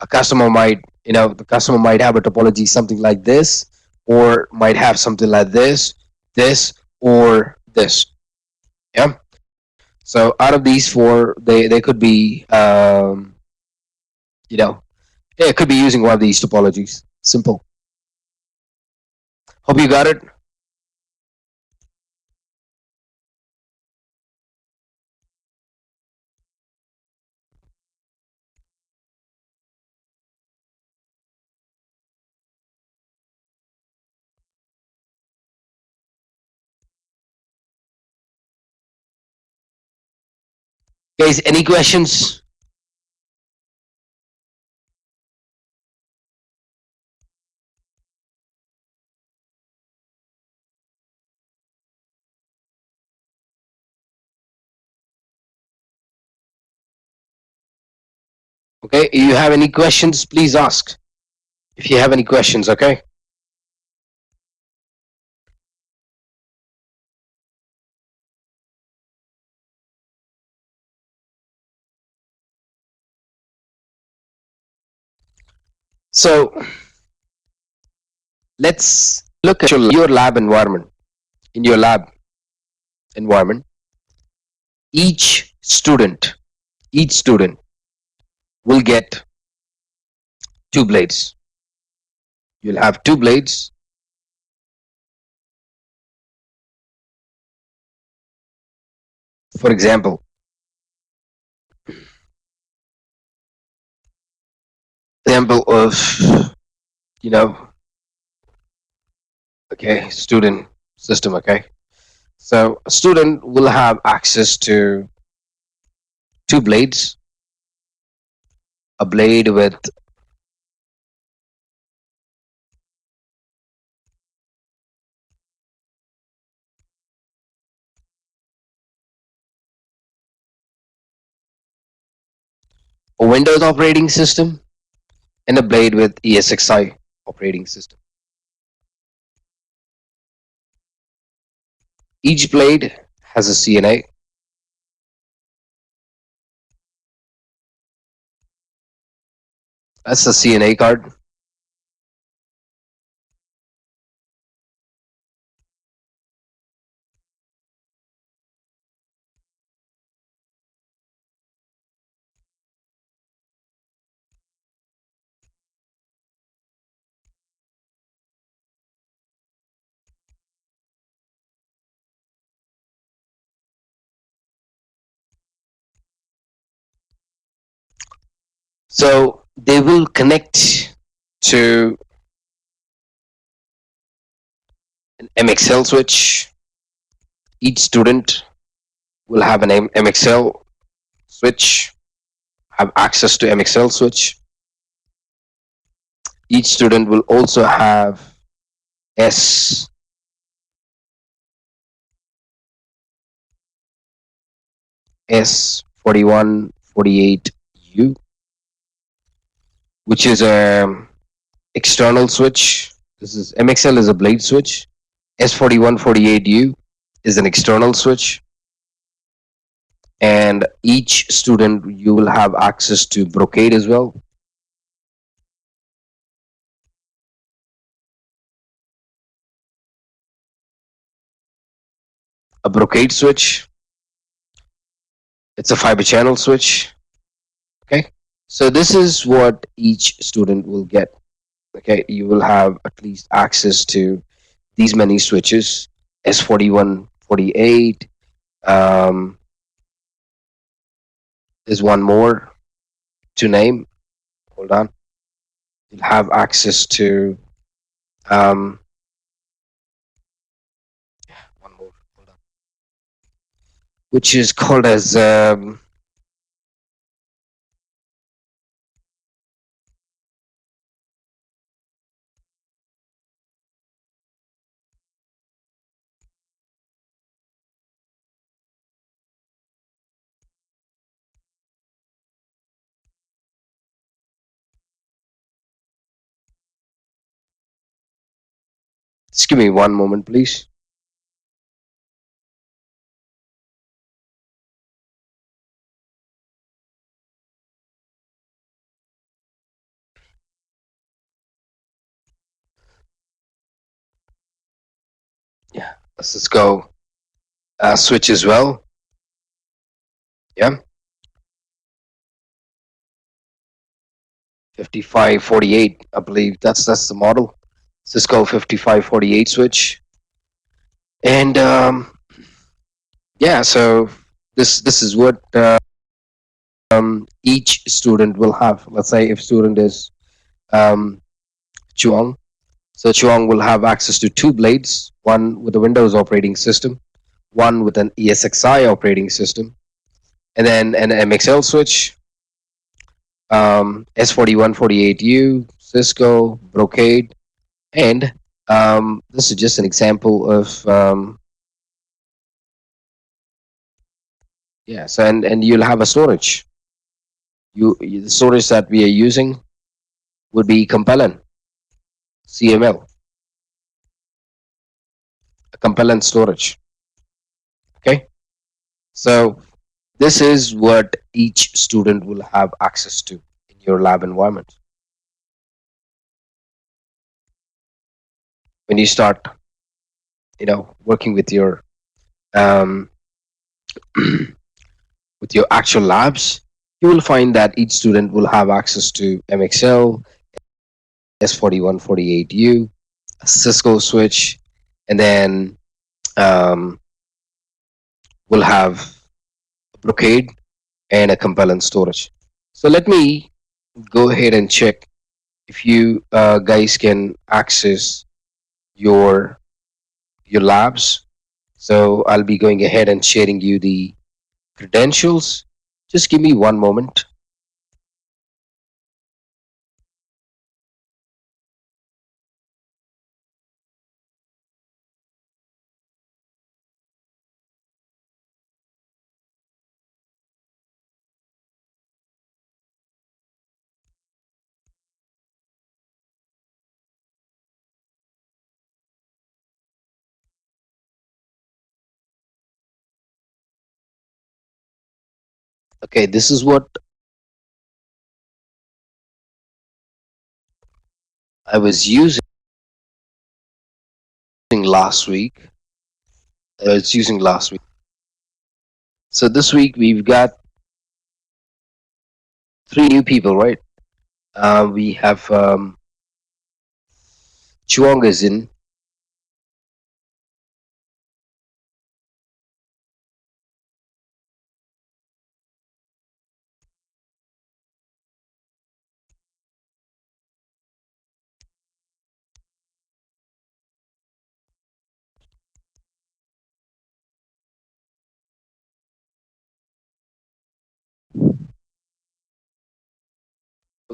a customer might, the customer might have a topology something like this, or might have something like this, or this. Yeah. So out of these four, they could be, you know, yeah, it could be using one of these topologies. Simple. Hope you got it. Guys, any questions? Okay, you have any questions, please ask. If you have any questions, okay? So let's look at your lab environment. In your lab environment, each student, each student will get two blades. You'll have two blades. For example of, you know, okay, student system, okay? So a student will have access to two blades, a blade with a Windows operating system and a blade with ESXi operating system. Each blade has a CNA. That's the CNA card. So they will connect to an MXL switch. Each student will have an MXL switch, have access to MXL switch. Each student will also have S S4148U, which is a external switch. This is MXL is a blade switch. S4148U is an external switch, and each student you will have access to brocade as well. A brocade switch, it's a fiber channel switch. Okay, so this is what each student will get. Okay, you will have at least access to these many switches. S4148. There's one more to name. Hold on. You'll have access to um, one more. Hold on. Which is called as just give me one moment, please. Yeah, let's just go switch as well. Yeah, 5548. I believe that's the model. Cisco 5548 switch. And yeah, so this is what each student will have. Let's say if student is um, Chuang, so Chuang will have access to two blades, one with a Windows operating system, one with an ESXi operating system, and then an MXL switch, S4148U, Cisco, Brocade, and this is just an example of yeah. So and you'll have a storage. The storage that we are using would be Compellent CML, a Compellent storage. Okay, so this is what each student will have access to in your lab environment. When you start, working with your um, with your actual labs, you will find that each student will have access to MXL, S4148U, a Cisco switch, and then um, we'll have Brocade and a Compellent storage. So let me go ahead and check if you guys can access your your labs. So I'll be going ahead and sharing you the credentials. Just give me one moment. Okay, this is what I was using last week. It's using last week. So this week we've got three new people, right? We have Chuang is in,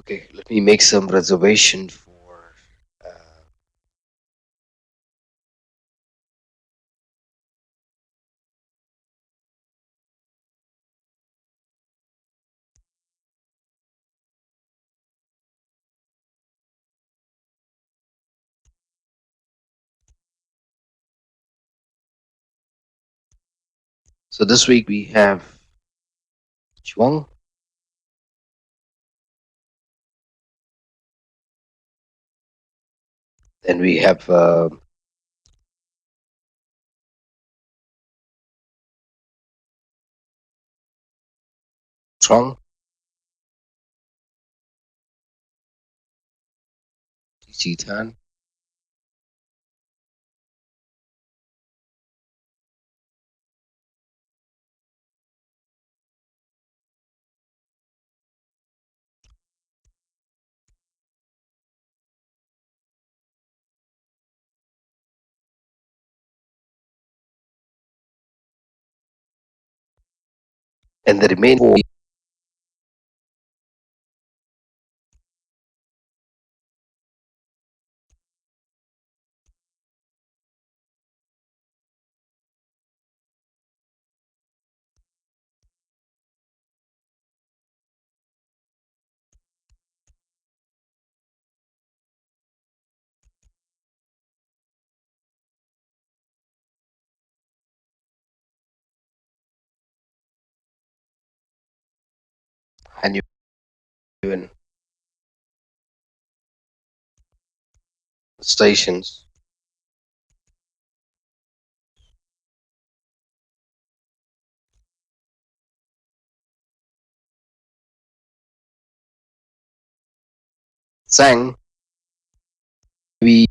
Okay, let me make some reservation for. Uh, so this week we have Chuang, then we have Trong, TC Tan, and the remaining four. Han Yuan stations, Sang, we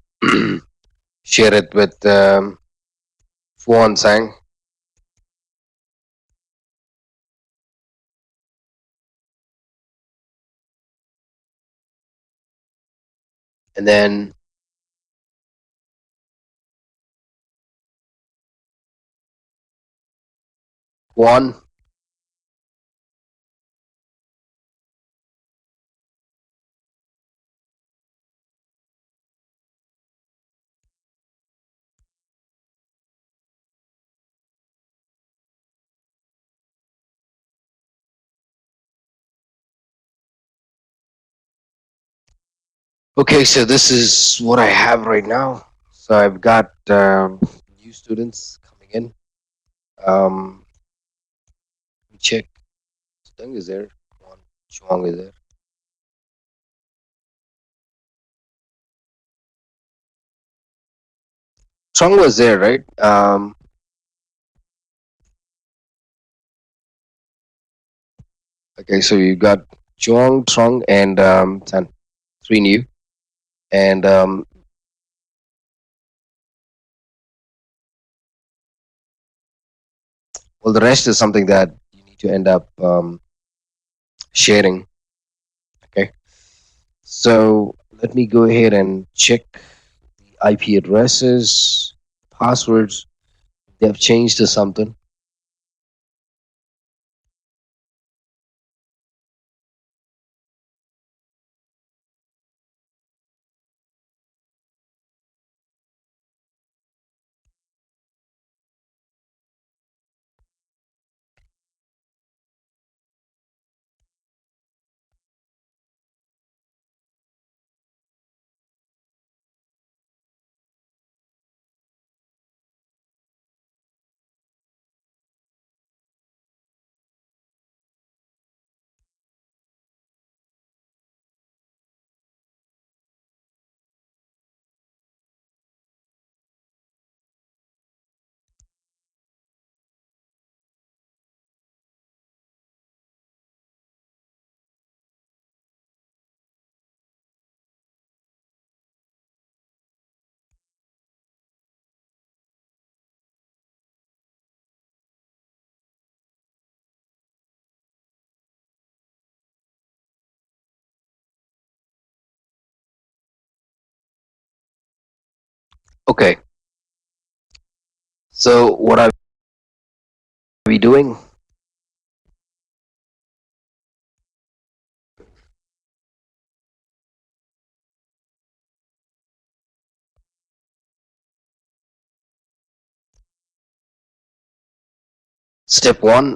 share it with Fuan Sang, and then Juan, okay, so this is what I have right now. So I've got new students coming in. Let me check. Stung is there. Juan Chuang is there. Chung was there, right? Okay, so you got Chuang, Trong, and Tan. Three new. And well, the rest is something that you need to end up sharing. Okay. So let me go ahead and check the IP addresses, passwords. They've changed to something. Okay. So what are we doing? Step one,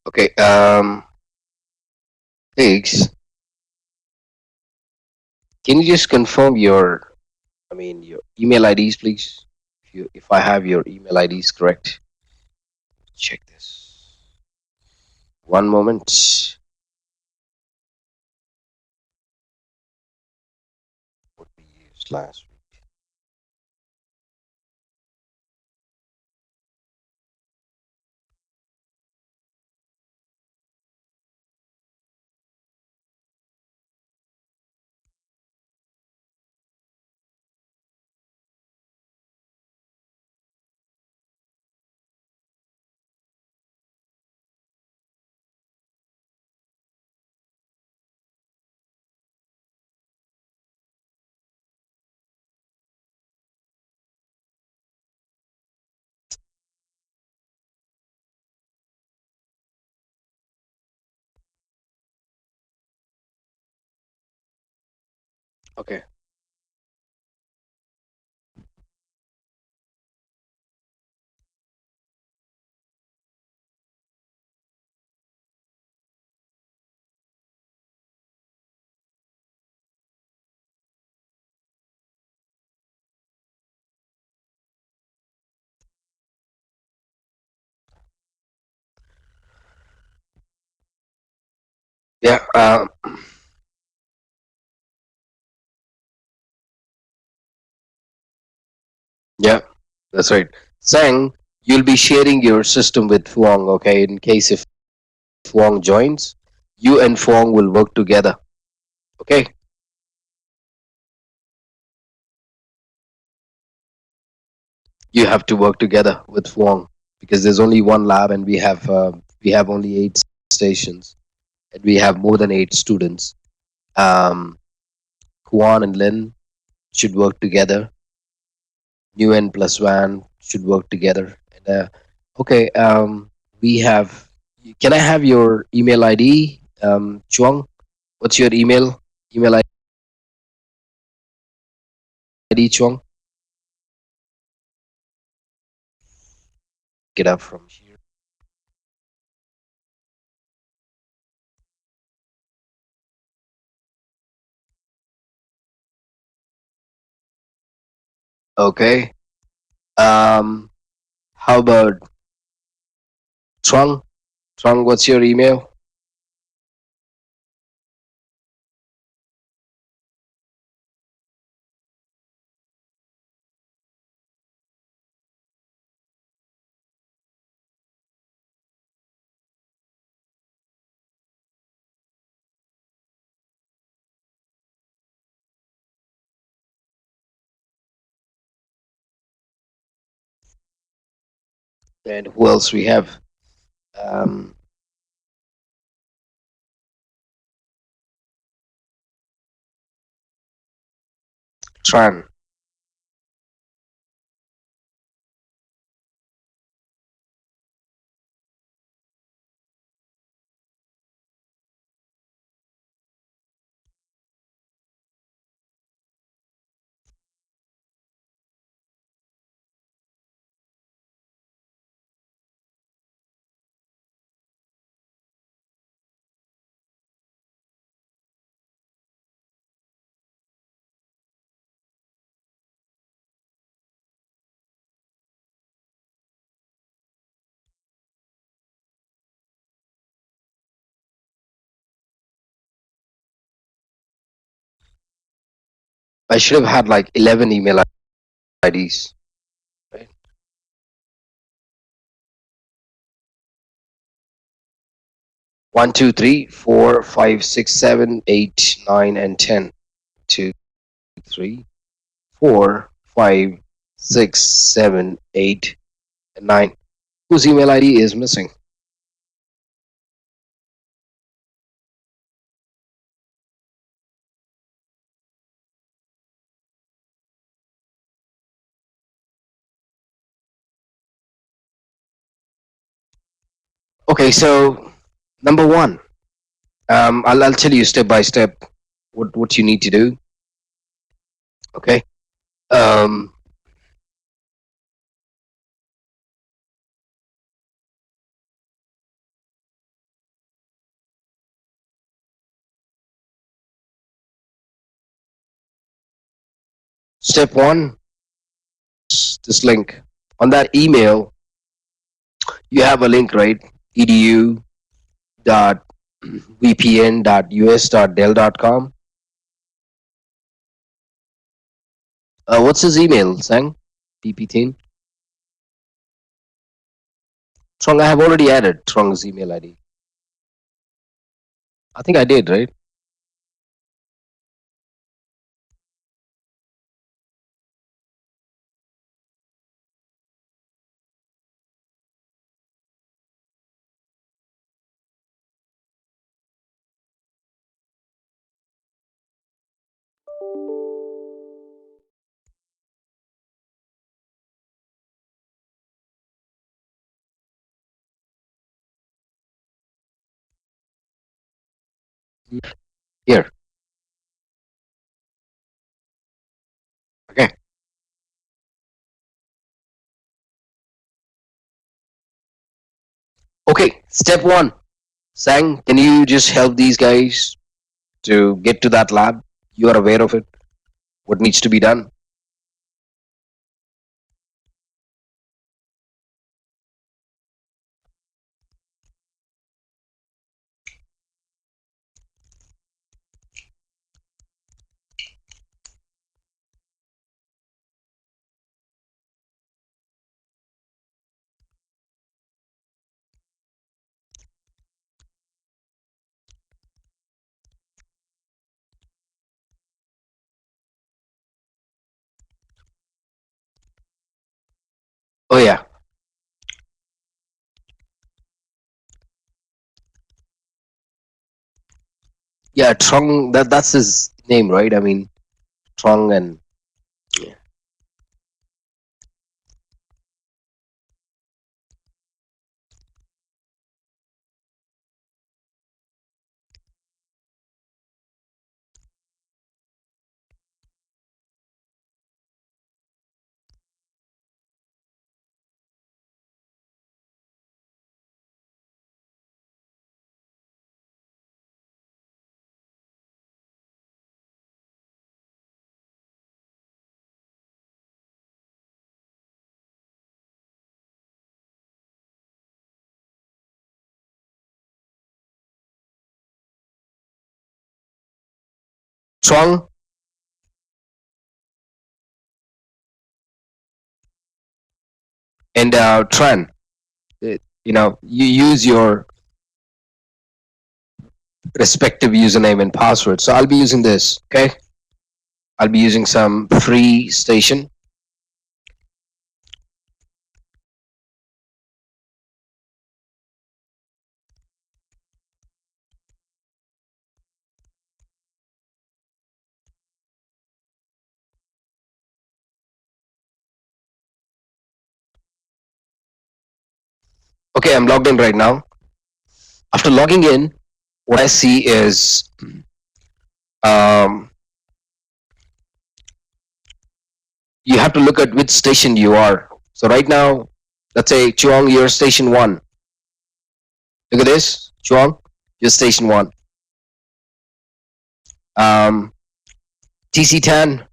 okay. Higgs, can you just confirm your, I mean, your email IDs, please? If I have your email IDs correct, check this. One moment. What we used last week. Okay. Yeah. Yeah. That's right. Sang, you'll be sharing your system with Fuang. Okay. In case if Fuang joins, you and Fuang will work together. Okay. You have to work together with Fuang because there's only one lab and we have only 8 stations and we have more than 8 students. Um, Kuan and Lin should work together. Nguyen plus Van should work together. And okay, we have. Can I have your email ID, Chuang? What's your email ID, Chuang? Get up from here. Okay. Um, how about Chuang? Chuang, what's your email? And who else we have? Um, Tran. I should have had like 11 email IDs. Right? 1, 2, 3, 4, 5, 6, 7, 8, 9, and 10. 2, 3, 4, 5, 6, 7, 8, and 9. Whose email ID is missing? Okay, so number one, I'll tell you step by step what you need to do. Okay. Um, Step one, this link on that email. You have a link, right? edu dot vpn dot us dot dell dot com. What's his email, Sang? PP Trong, I have already added Trong's email ID. I think I did, right? Here. Okay. Okay. Step one. Sang, can you just help these guys to get to that lab? You are aware of it. What needs to be done? Oh yeah. Yeah, Trong, that's his name, right? I mean, Trong and yeah. Trong and Tran. You use your respective username and password. So I'll be using this. Okay. I'll be using some free station. Okay, I'm logged in right now. After logging in, what I see is um, you have to look at which station you are. So right now, let's say Chuang, you're station one. Look at this, Chuang, you're station one. Um, TC10,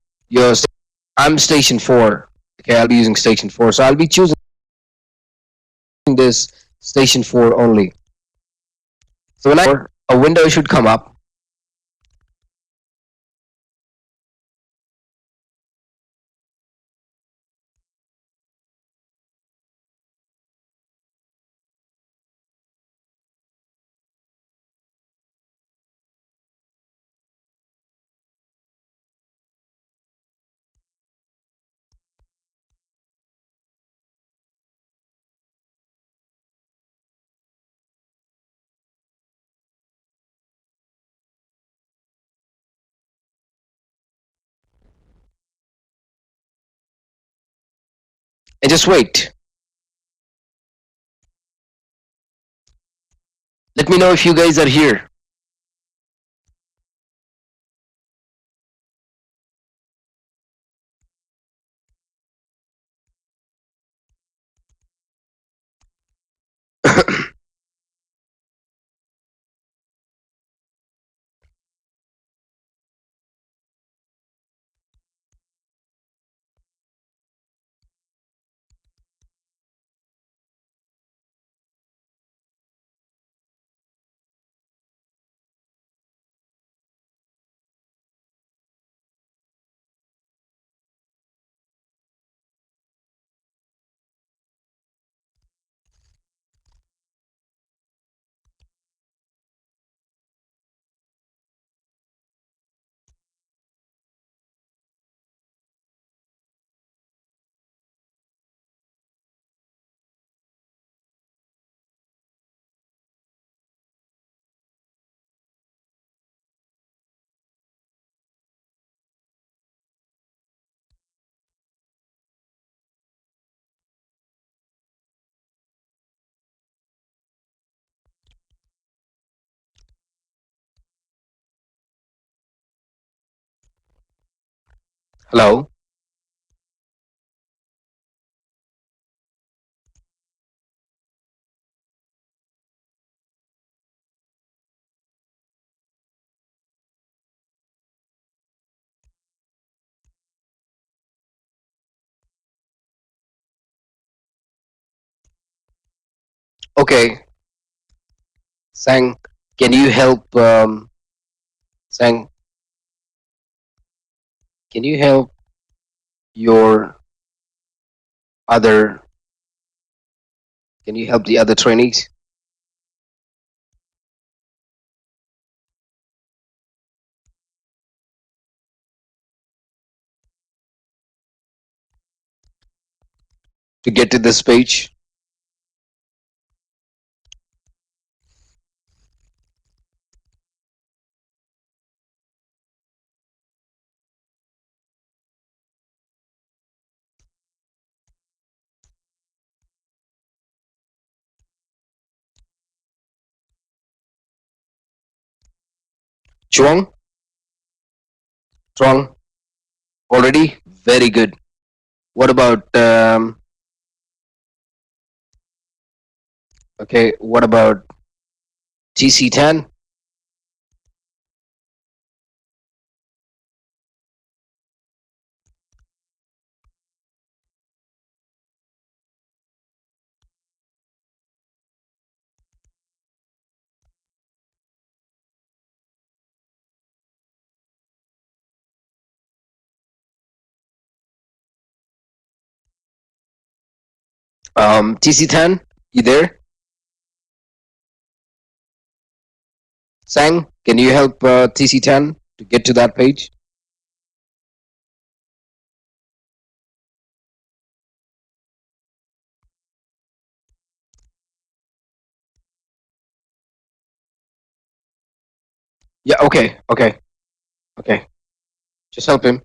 I'm station four. Okay, I'll be using station four. So I'll be choosing this station four only. So when a window should come up. And just wait. Let me know if you guys are here. Hello. Okay, Sang, can you help? Sang, can you help your other? Can you help the other trainees to get to this page? Chuang, Chuang, already very good. What about okay? What about TC10? TC10, you there? Sang, can you help TC10 to get to that page? Yeah. Okay. Okay. Okay. Just help him.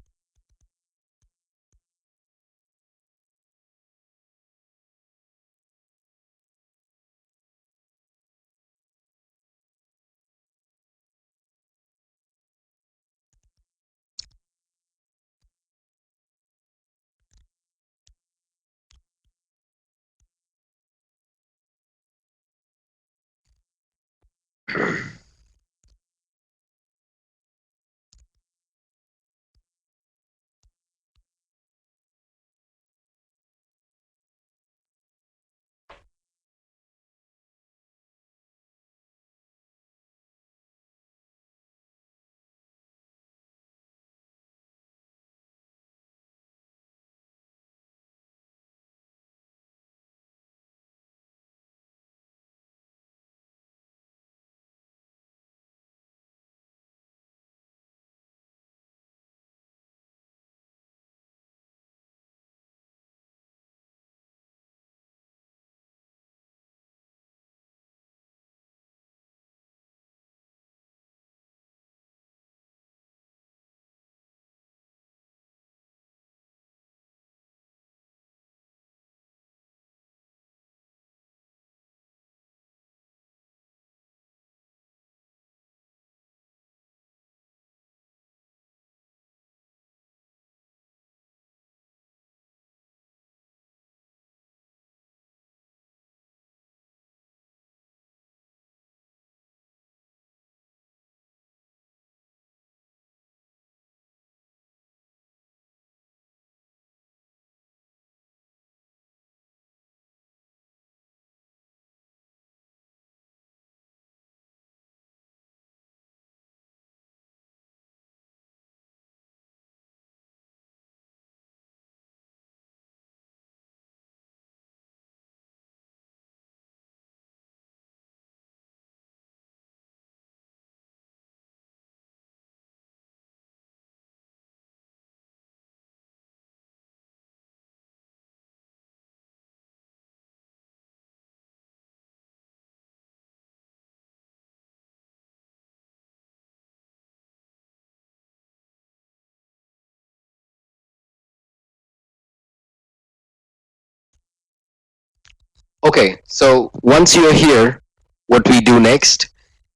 Okay, so once you're here, what we do next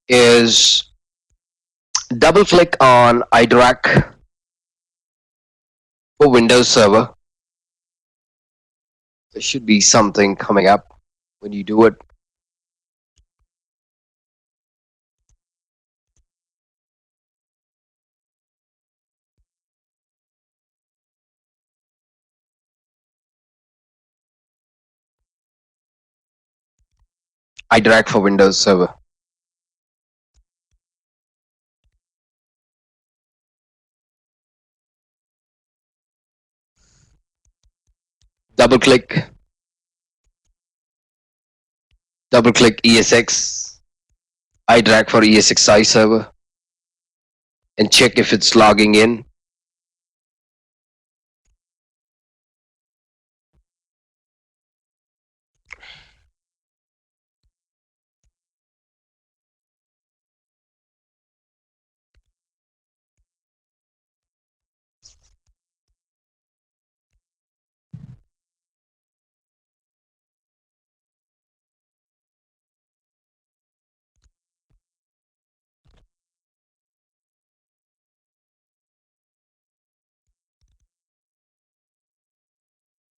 is double click on iDRAC for Windows Server. There should be something coming up when you do it. iDRAC for Windows Server. Double click ESX, iDRAC for ESXi server, and check if it's logging in.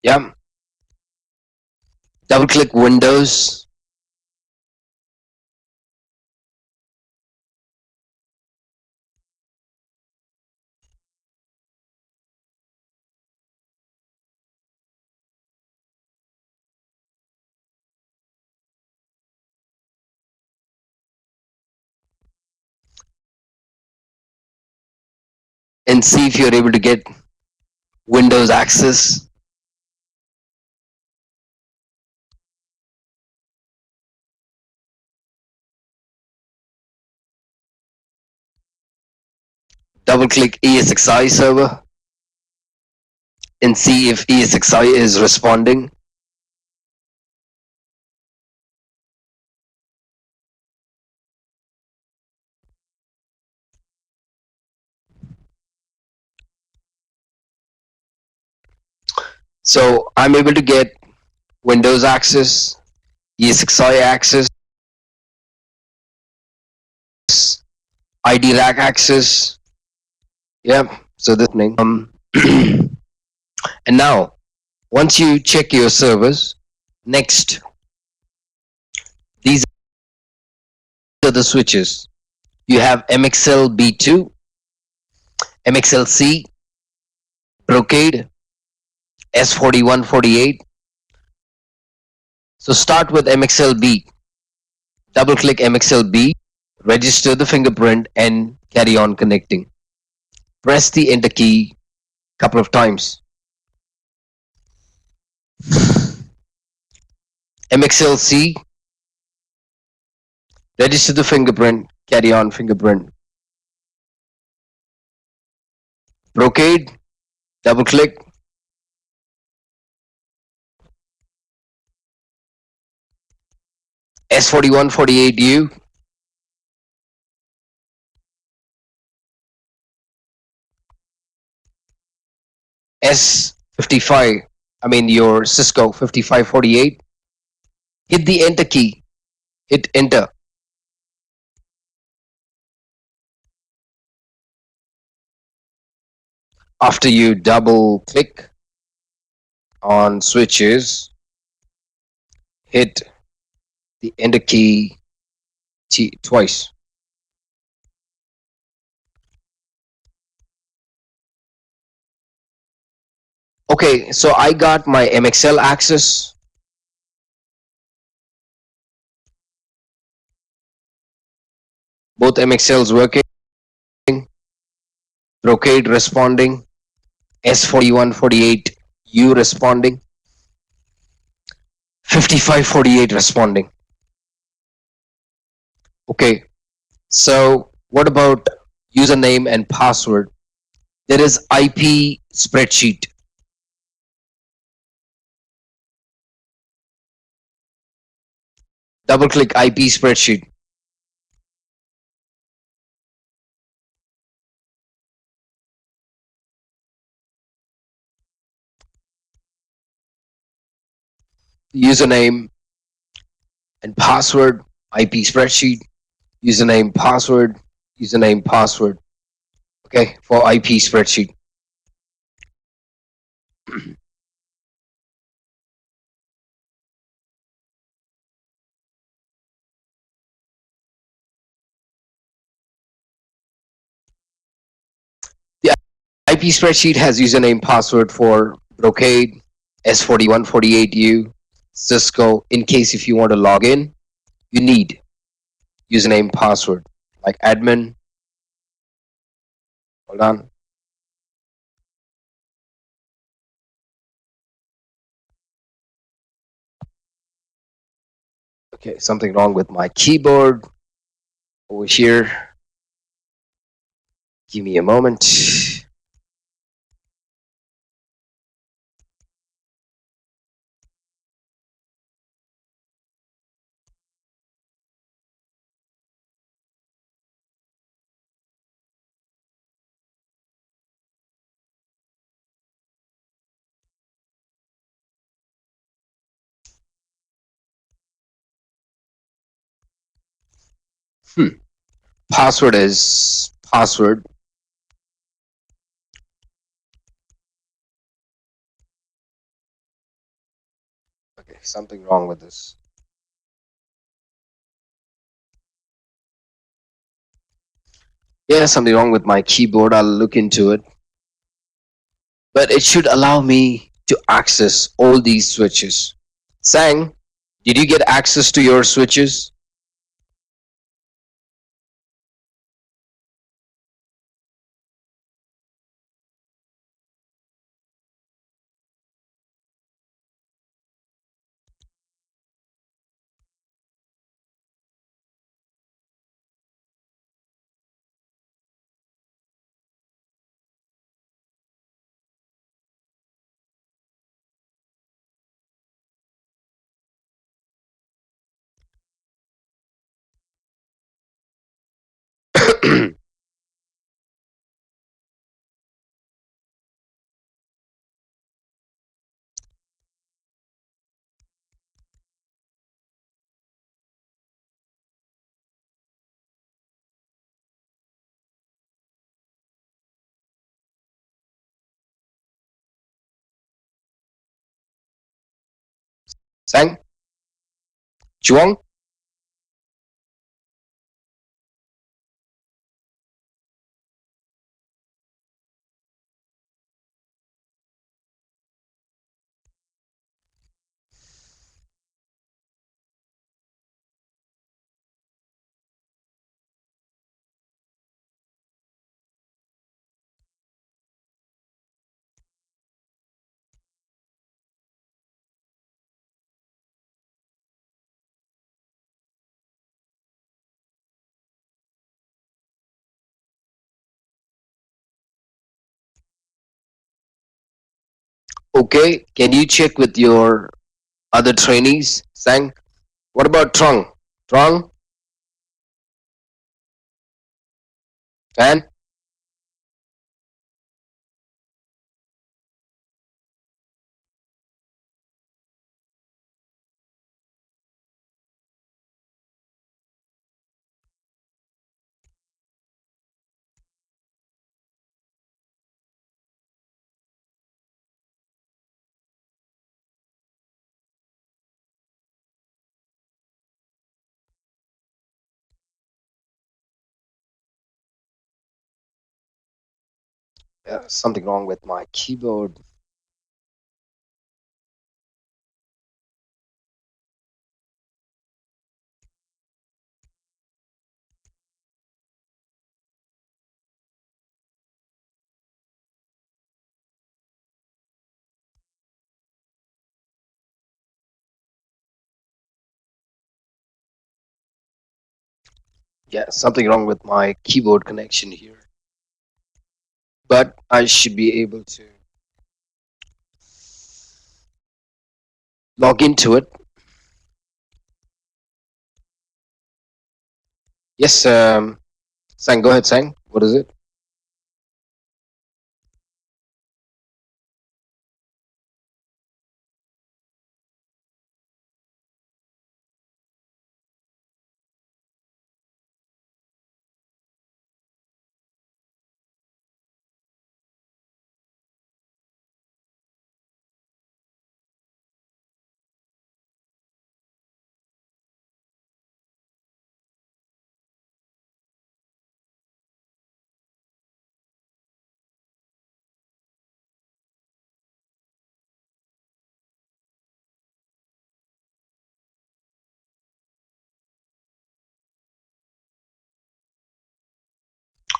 Yeah. Double click Windows. And see if you're able to get Windows access. Double click ESXi server and see if ESXi is responding. So I'm able to get Windows access, ESXi access, iDRAC access. Yeah. So this thing. And now once you check your servers, next these are the switches. You have MXL B2, MXLC, Brocade, S4148. So start with MXLB. Double click MXLB, register the fingerprint, and carry on connecting. Press the enter key a couple of times. MXLC, register the fingerprint, carry on fingerprint. Brocade, double click. S4148U, S55, I mean your Cisco 5548. Hit the enter key, hit enter. After you double click on switches, hit the enter key twice. Okay, so I got my MXL access. Both MXLs working. Brocade responding. S4148U responding. 5548 responding. Okay, so what about username and password? There is IP spreadsheet. Double click IP spreadsheet. Username and password, IP spreadsheet, username, password, username, password. Okay, for IP spreadsheet. The IP spreadsheet has username, password for Brocade, S4148U, Cisco. In case if you want to log in, you need username, password, like admin. Hold on. Okay, something wrong with my keyboard over here. Give me a moment. Hmm. Password is password. Okay, something wrong with this. Yeah, something wrong with my keyboard. I'll look into it. But it should allow me to access all these switches. Sang, did you get access to your switches? Sang, Chuang? Okay, can you check with your other trainees? Sang, what about Trung? Trung? And something wrong with my keyboard. Yeah, something wrong with my keyboard connection here. But I should be able to log into it. Yes, Sang, go ahead, Sang. What is it?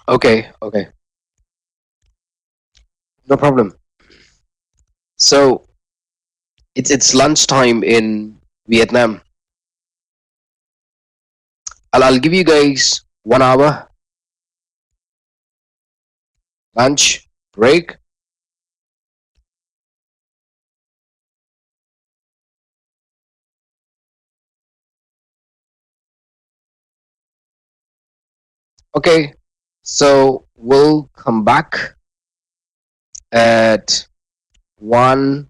Okay, okay, no problem. So it's lunchtime in Vietnam. I'll give you guys 1 hour lunch break. Okay, so we'll come back at 1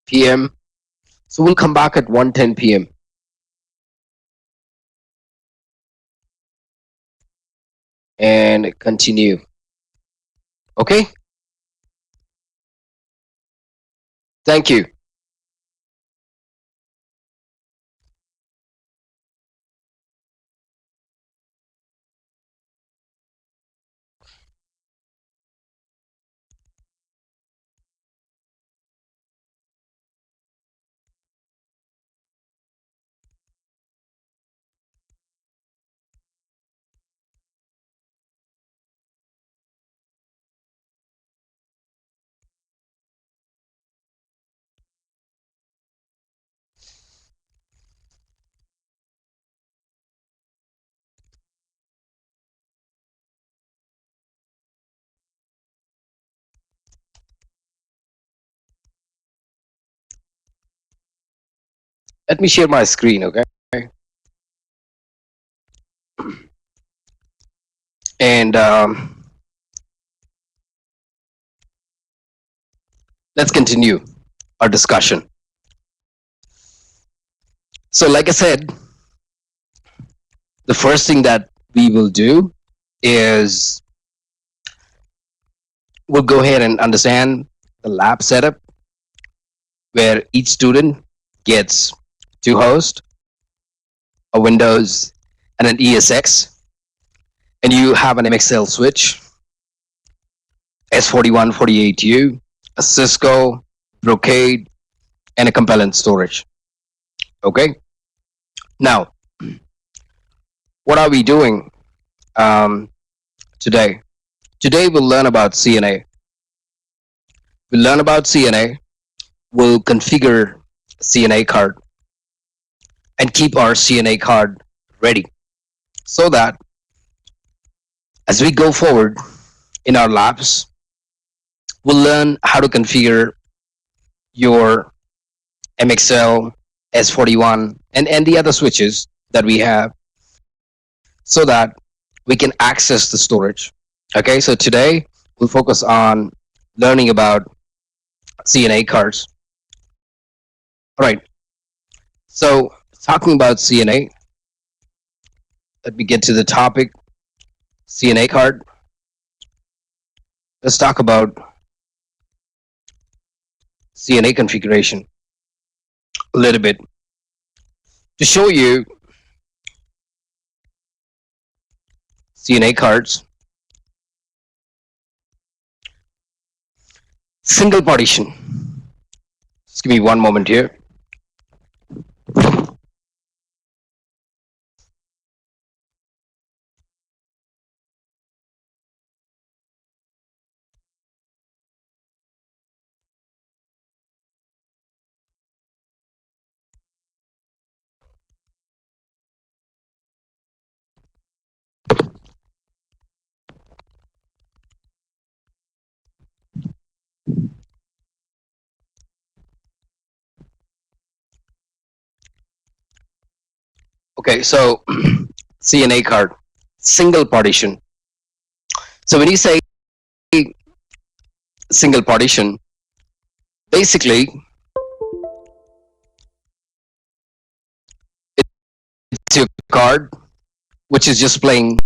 p.m. So we'll come back at 1:10 p.m. and continue. Okay, thank you. Let me share my screen, okay? And let's continue our discussion. So, like I said, the first thing that we will do is we'll go ahead and understand the lab setup where each student gets two hosts, a Windows, and an ESX, and you have an MXL switch, S4148U, a Cisco, Brocade, and a compellent storage. Okay. Now, what are we doing today? Today we'll learn about CNA. We'll learn about CNA. We'll configure CNA card and keep our CNA card ready so that as we go forward in our labs, we'll learn how to configure your MXL, S41, and the other switches that we have so that we can access the storage. Okay, so today we'll focus on learning about CNA cards. All right, so talking about CNA, let me get to the topic. CNA card. Let's talk about CNA configuration a little bit to show you CNA cards. Single partition. Just give me one moment here. Okay, so CNA card, single partition. So when you say single partition, basically it's your card which is just playing